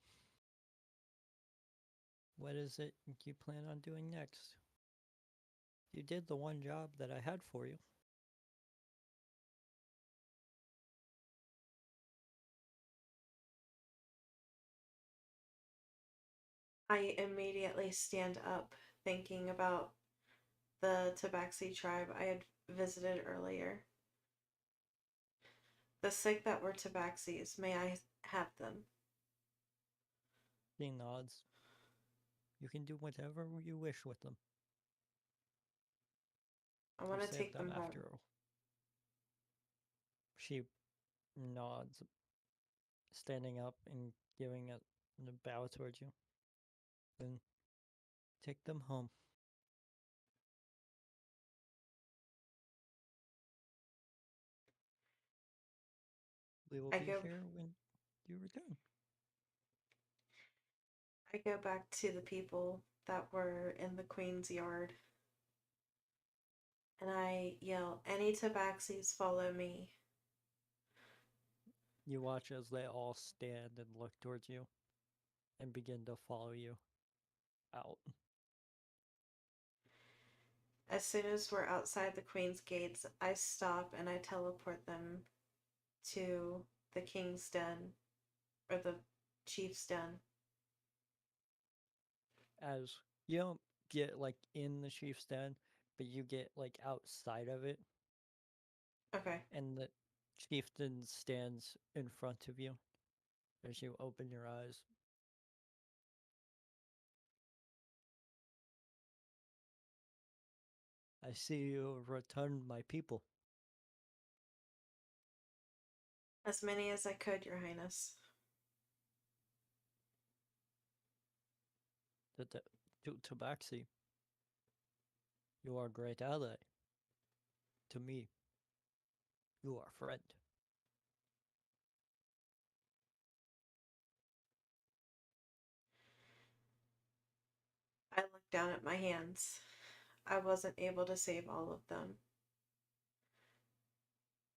what is it you plan on doing next? You did the one job that I had for you. I immediately stand up, thinking about the Tabaxi tribe I had visited earlier. The sick that were Tabaxis, may I have them? She nods. You can do whatever you wish with them. I You want to saved take them them home. after all. She nods, standing up and giving a bow towards you. Then take them home. We will I be go here when you return. I go back to the people that were in the Queen's yard and I yell, any tabaxis follow me. You watch as they all stand and look towards you and begin to follow you out. As soon as we're outside the Queen's gates, I stop and I teleport them to the King's Den or the Chief's Den. As you don't get like in the chief's den, but you get like outside of it, Okay. and the chieftain stands in front of you as you open your eyes. I see you returned my people. As many as I could, Your Highness. To Tabaxi, you are a great ally. To me, you are a friend. I look down at my hands. I wasn't able to save all of them.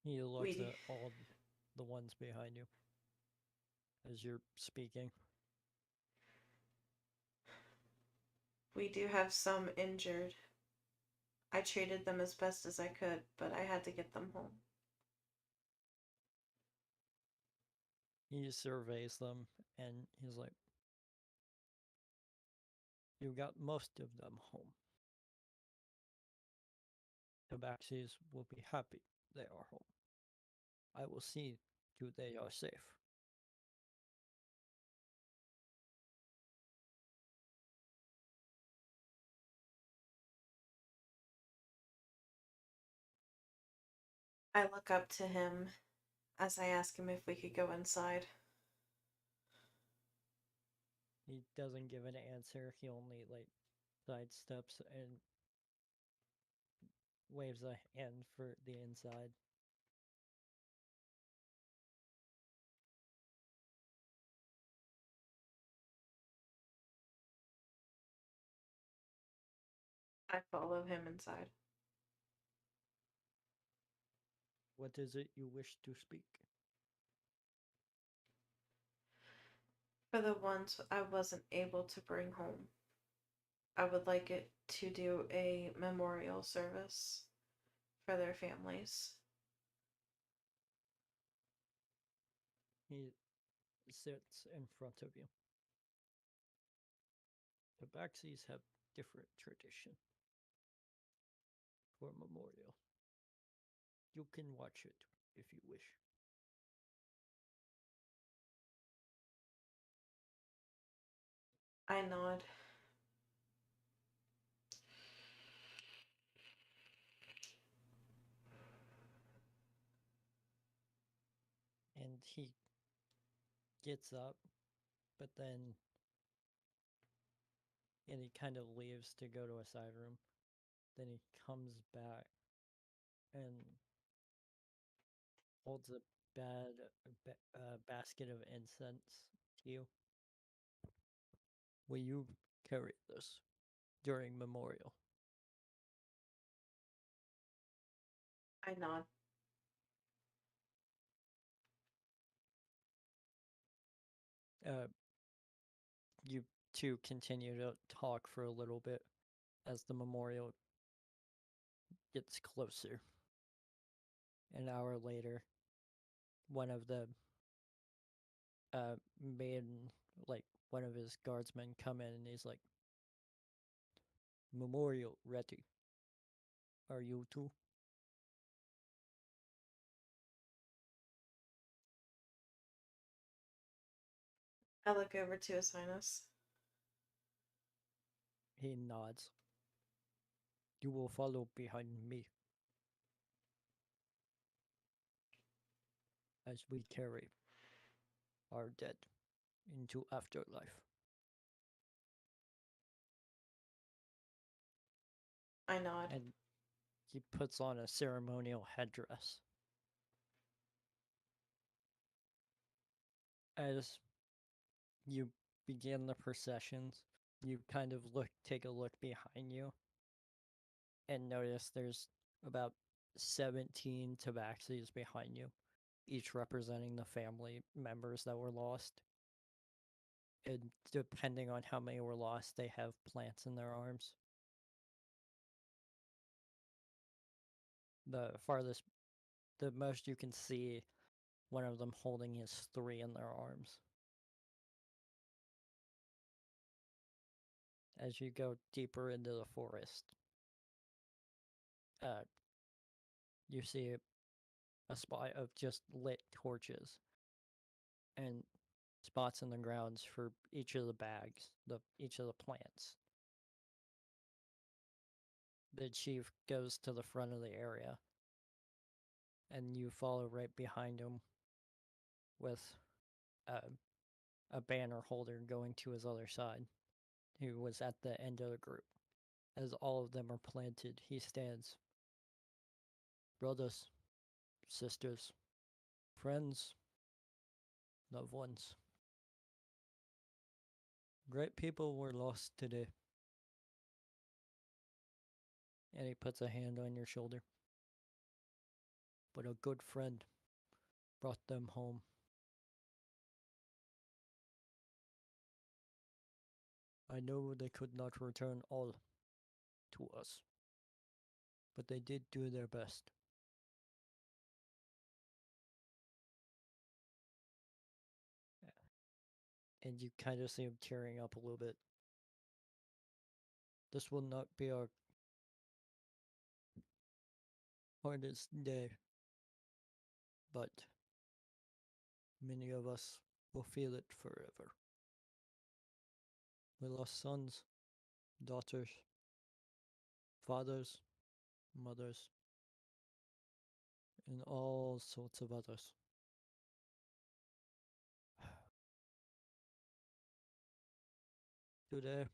He looks We at all the ones behind you as you're speaking. we do have some injured. I treated them as best as I could, but I had to get them home. He surveys them and he's like, you got most of them home. Tabaxis will be happy they are home. I will see to they are safe. I look up to him as I ask him if we could go inside. He doesn't give an answer. He only like sidesteps and waves a hand for the inside. I follow him inside. What is it you wish to speak? For the ones I wasn't able to bring home, I would like it to do a memorial service for their families. He sits in front of you. The Tabaxis have different tradition for memorial. You can watch it if you wish. I nod. And he gets up, but then and he kind of leaves to go to a side room. Then he comes back and holds a basket of incense to you. Will you carry this during memorial? I nod. Uh, you two continue to talk for a little bit as the memorial gets closer. An hour later, one of the main, like, one of his guardsmen come in and he's like, "Memorial ready. Are you too?" I look over to His Highness. He nods. You will follow behind me as we carry our dead into afterlife. I nod. And he puts on a ceremonial headdress. As you begin the processions, you kind of take a look behind you and notice there's about 17 tabaxis behind you, each representing the family members that were lost. And depending on how many were lost, they have plants in their arms. The most you can see, one of them holding his 3 in their arms. As you go deeper into the forest, you see a spot of just lit torches and spots in the grounds for each of the bags, each of the plants. The chief goes to the front of the area, and you follow right behind him with a banner holder going to his other side, who was at the end of the group. As all of them are planted, he stands. Brothers, sisters, friends, loved ones. Great people were lost today. And he puts a hand on your shoulder. But a good friend brought them home. I know they could not return all to us, but they did do their best. And you kind of see him tearing up a little bit. This will not be our hardest day, but many of us will feel it forever. We lost sons, daughters, fathers, mothers, and all sorts of others. Today,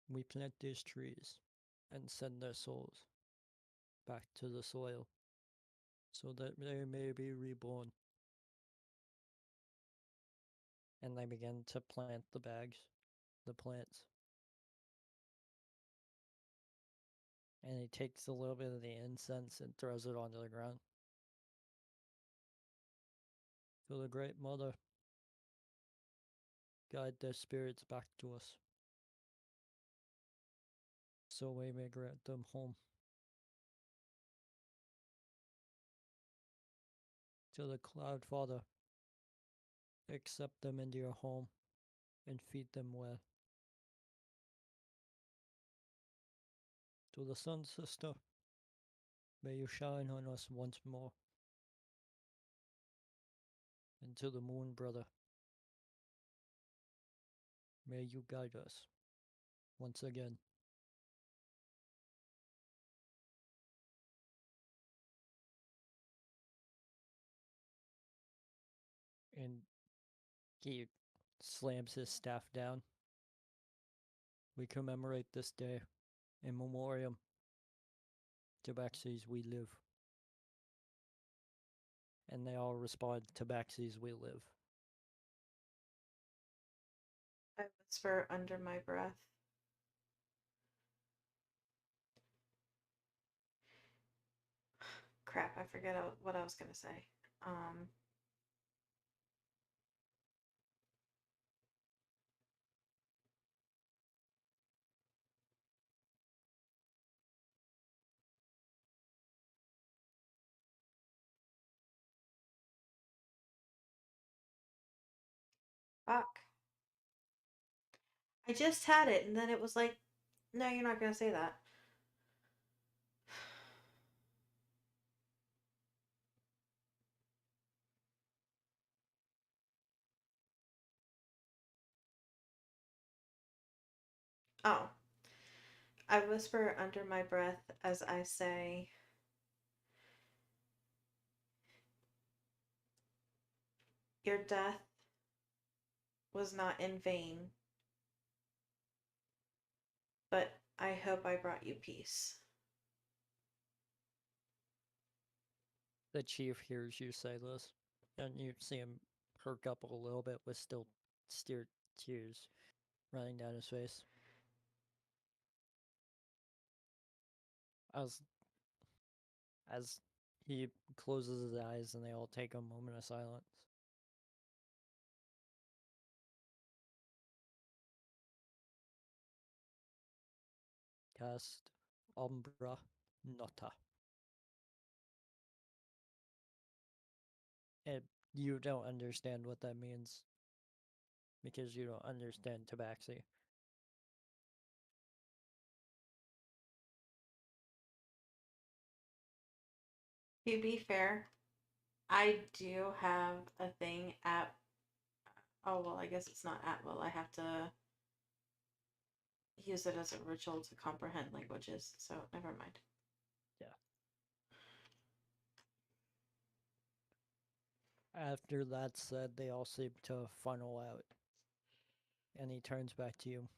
we plant these trees and send their souls back to the soil so that they may be reborn. And they begin to plant the bags, the plants. And he takes a little bit of the incense and throws it onto the ground. To the Great Mother, guide their spirits back to us, so we may grant them home. To the Cloud Father, accept them into your home and feed them well. To the Sun Sister, may you shine on us once more. And to the Moon Brother, may you guide us once again. And he slams his staff down. We commemorate this day in memoriam Tabaxis we live. And they all respond, Tabaxis we live. I whisper under my breath. Crap, I forget what I was gonna say. Fuck. I just had it, and then it was like, no, you're not gonna say that. Oh. I whisper under my breath as I say, your death was not in vain, but I hope I brought you peace. The chief hears you say this, and you see him perk up a little bit with still tears running down his face. As he closes his eyes and they all take a moment of silence. Cast Umbra Nota. And you don't understand what that means because you don't understand Tabaxi. To be fair, I do have a thing at. Oh, well, I guess it's not at will. I have to use it as a ritual to comprehend languages, so never mind. Yeah. After that's said, they all seem to funnel out. And he turns back to you.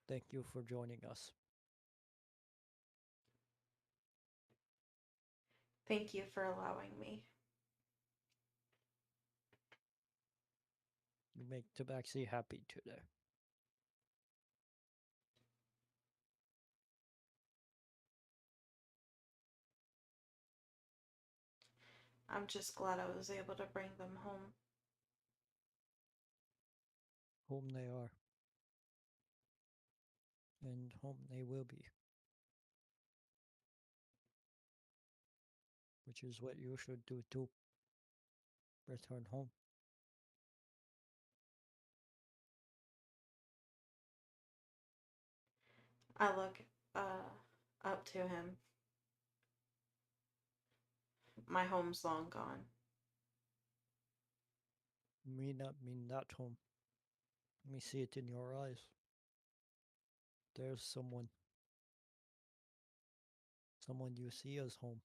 Thank you for joining us. Thank you for allowing me. You make Tabaxi happy today. I'm just glad I was able to bring them home. Home they are. And home they will be. Which is what you should do too. Return home. I look up to him. My home's long gone. Me not mean that home. Me see it in your eyes. There's someone. Someone you see as home.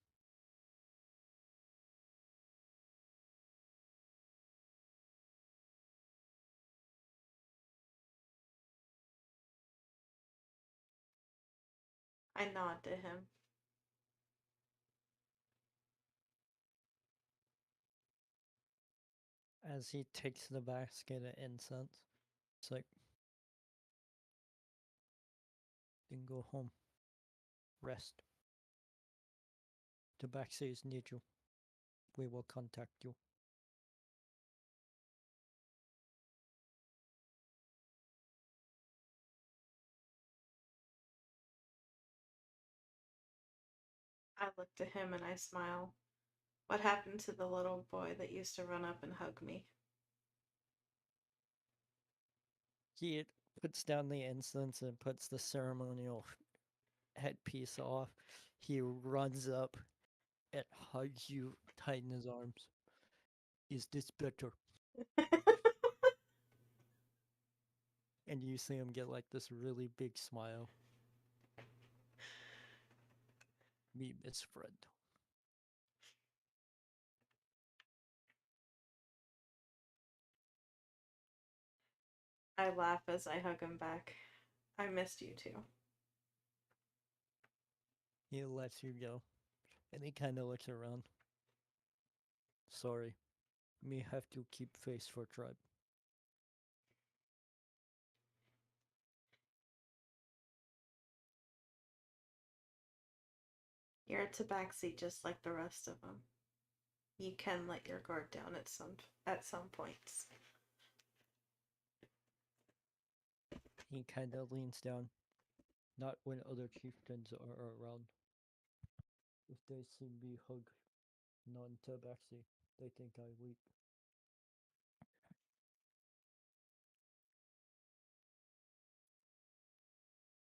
I nod to him. As he takes the basket of incense, it's like, then go home. Rest. The Baxies need you. We will contact you. I look to him and I smile. What happened to the little boy that used to run up and hug me? He puts down the incense and puts the ceremonial headpiece off. He runs up and hugs you tight in his arms. Is this better? And you see him get like this really big smile. Me miss friend. I laugh as I hug him back. I missed you too. He lets you go. And he kind of looks around. Sorry. Me have to keep face for tribe. You're a tabaxi just like the rest of them. You can let your guard down at some points. He kind of leans down. Not when other chieftains are around. If they see me hug non-tabaxi, they think I weak.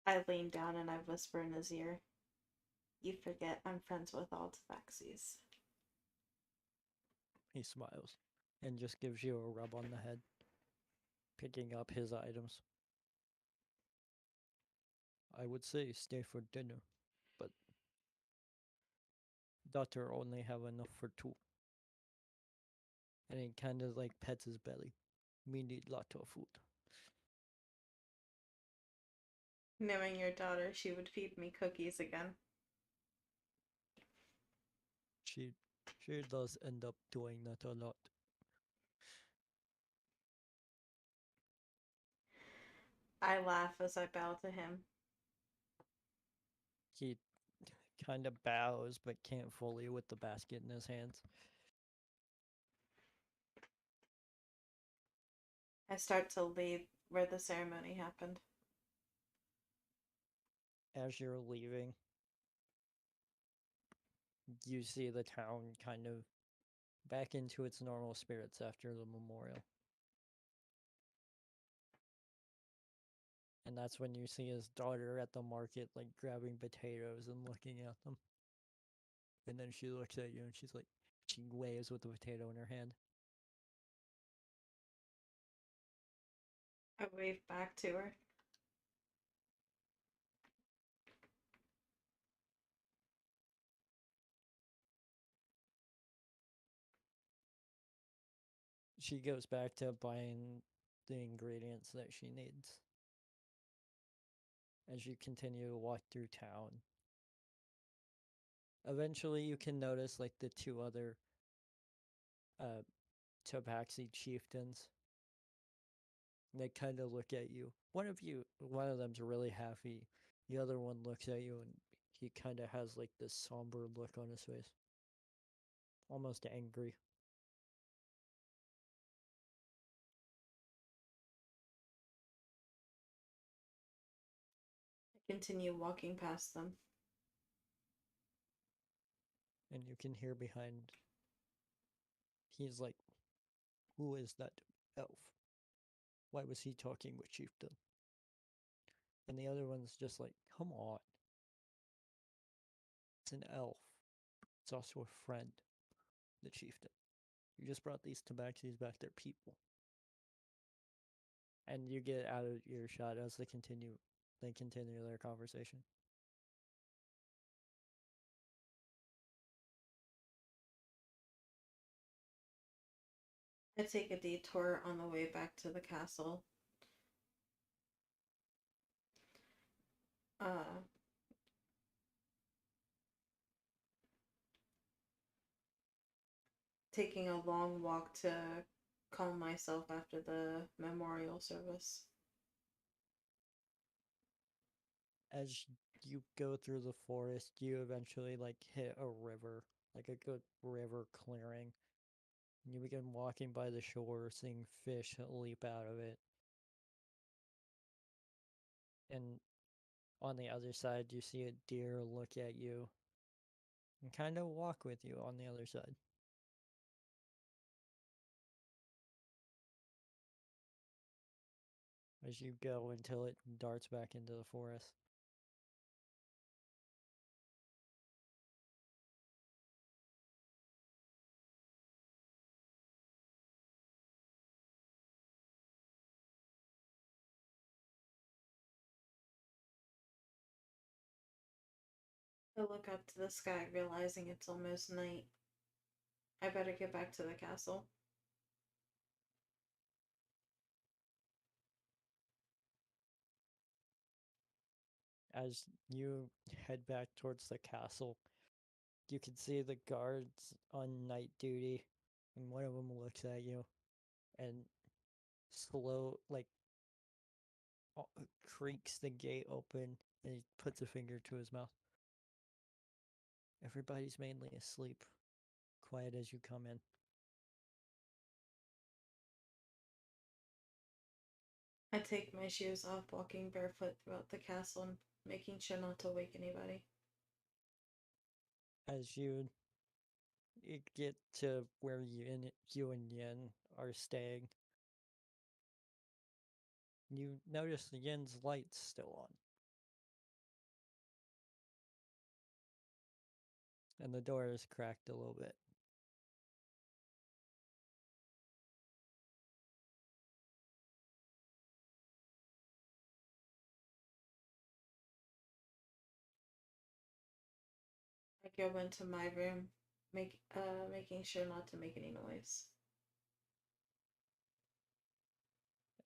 I lean down and I whisper in his ear. You forget I'm friends with all tabaxis. He smiles and just gives you a rub on the head, picking up his items. I would say stay for dinner, but daughter only have enough for two. And he kind of like pets his belly. Me need lot of food. Knowing your daughter, she would feed me cookies again. She does end up doing that a lot. I laugh as I bow to him. He kind of bows but can't fully with the basket in his hands. I start to leave where the ceremony happened. As you're leaving, you see the town kind of back into its normal spirits after the memorial. And that's when you see his daughter at the market, like grabbing potatoes and looking at them. And then she looks at you and she's like, she waves with the potato in her hand. I wave back to her. She goes back to buying the ingredients that she needs. As you continue to walk through town, eventually you can notice like the two other Tabaxi chieftains. They kind of look at you. One of them's really happy. The other one looks at you and he kind of has like this somber look on his face. Almost angry. I continue walking past them. And you can hear behind. He's like, who is that elf? Why was he talking with Chieftain? And the other one's just like, come on. It's an elf. It's also a friend, the Chieftain. You just brought these Tabaxis back, they're people. And you get out of earshot as they continue their conversation. I take a detour on the way back to the castle. taking a long walk to calm myself after the memorial service. As you go through the forest, you eventually like hit a river, like a good river clearing. And you begin walking by the shore, seeing fish leap out of it. And on the other side, you see a deer look at you and kind of walk with you on the other side. As you go until it darts back into the forest. I look up to the sky, realizing it's almost night. I better get back to the castle. As you head back towards the castle, you can see the guards on night duty, and one of them looks at you and like creaks the gate open, and he puts a finger to his mouth. Everybody's mainly asleep, quiet as you come in. I take my shoes off, walking barefoot throughout the castle and making sure not to wake anybody. As you get to where you and Yin are staying, you notice the Yin's light's still on. And the door is cracked a little bit. I go into my room, making sure not to make any noise.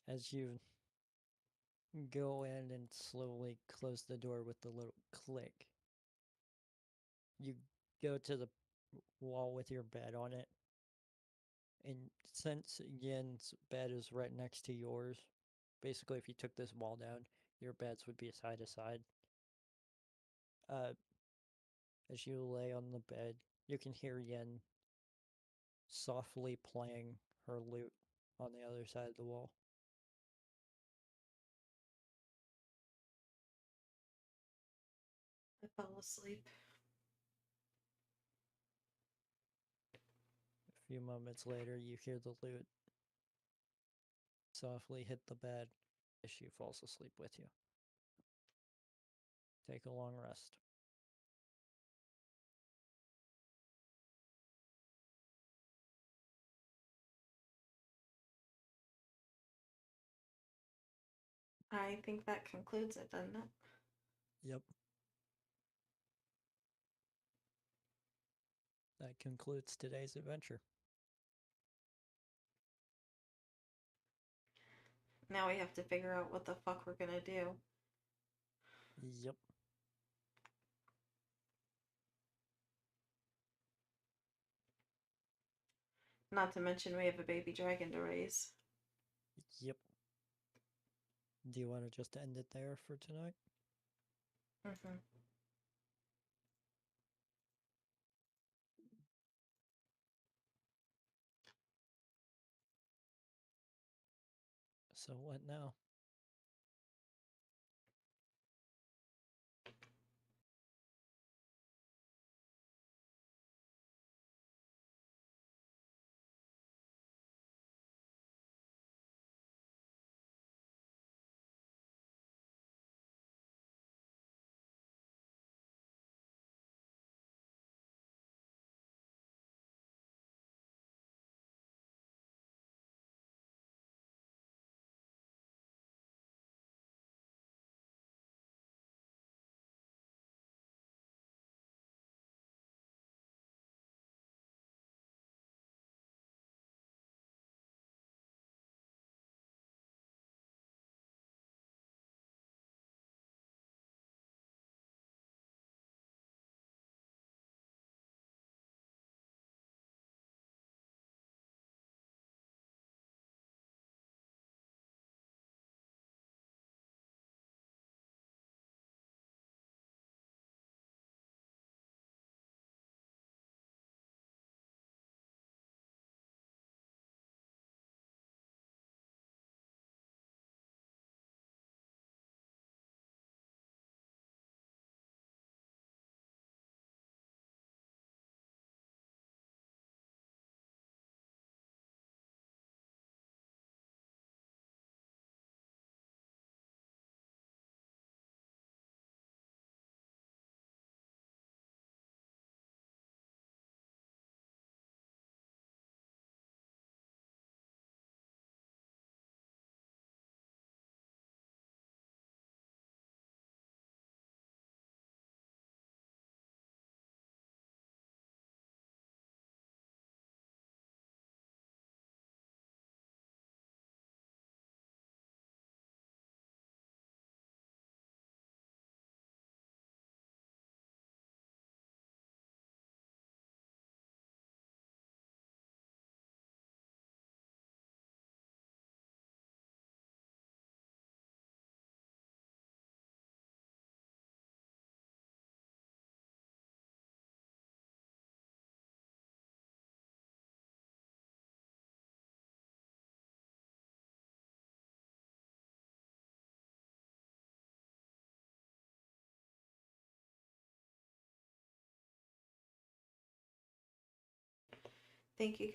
As you go in and slowly close the door with the little click, you go to the wall with your bed on it. And since Yin's bed is right next to yours, basically if you took this wall down, your beds would be side to side. As you lay on the bed, you can hear Yin softly playing her lute on the other side of the wall. I fell asleep. A few moments later, you hear the lute softly hit the bed as she falls asleep with you. Take a long rest. I think that concludes it, doesn't it? Yep. That concludes today's adventure. Now we have to figure out what the fuck we're gonna do. Yep. Not to mention we have a baby dragon to raise. Yep. Do you want to just end it there for tonight? Mm-hmm. So what now? Thank you.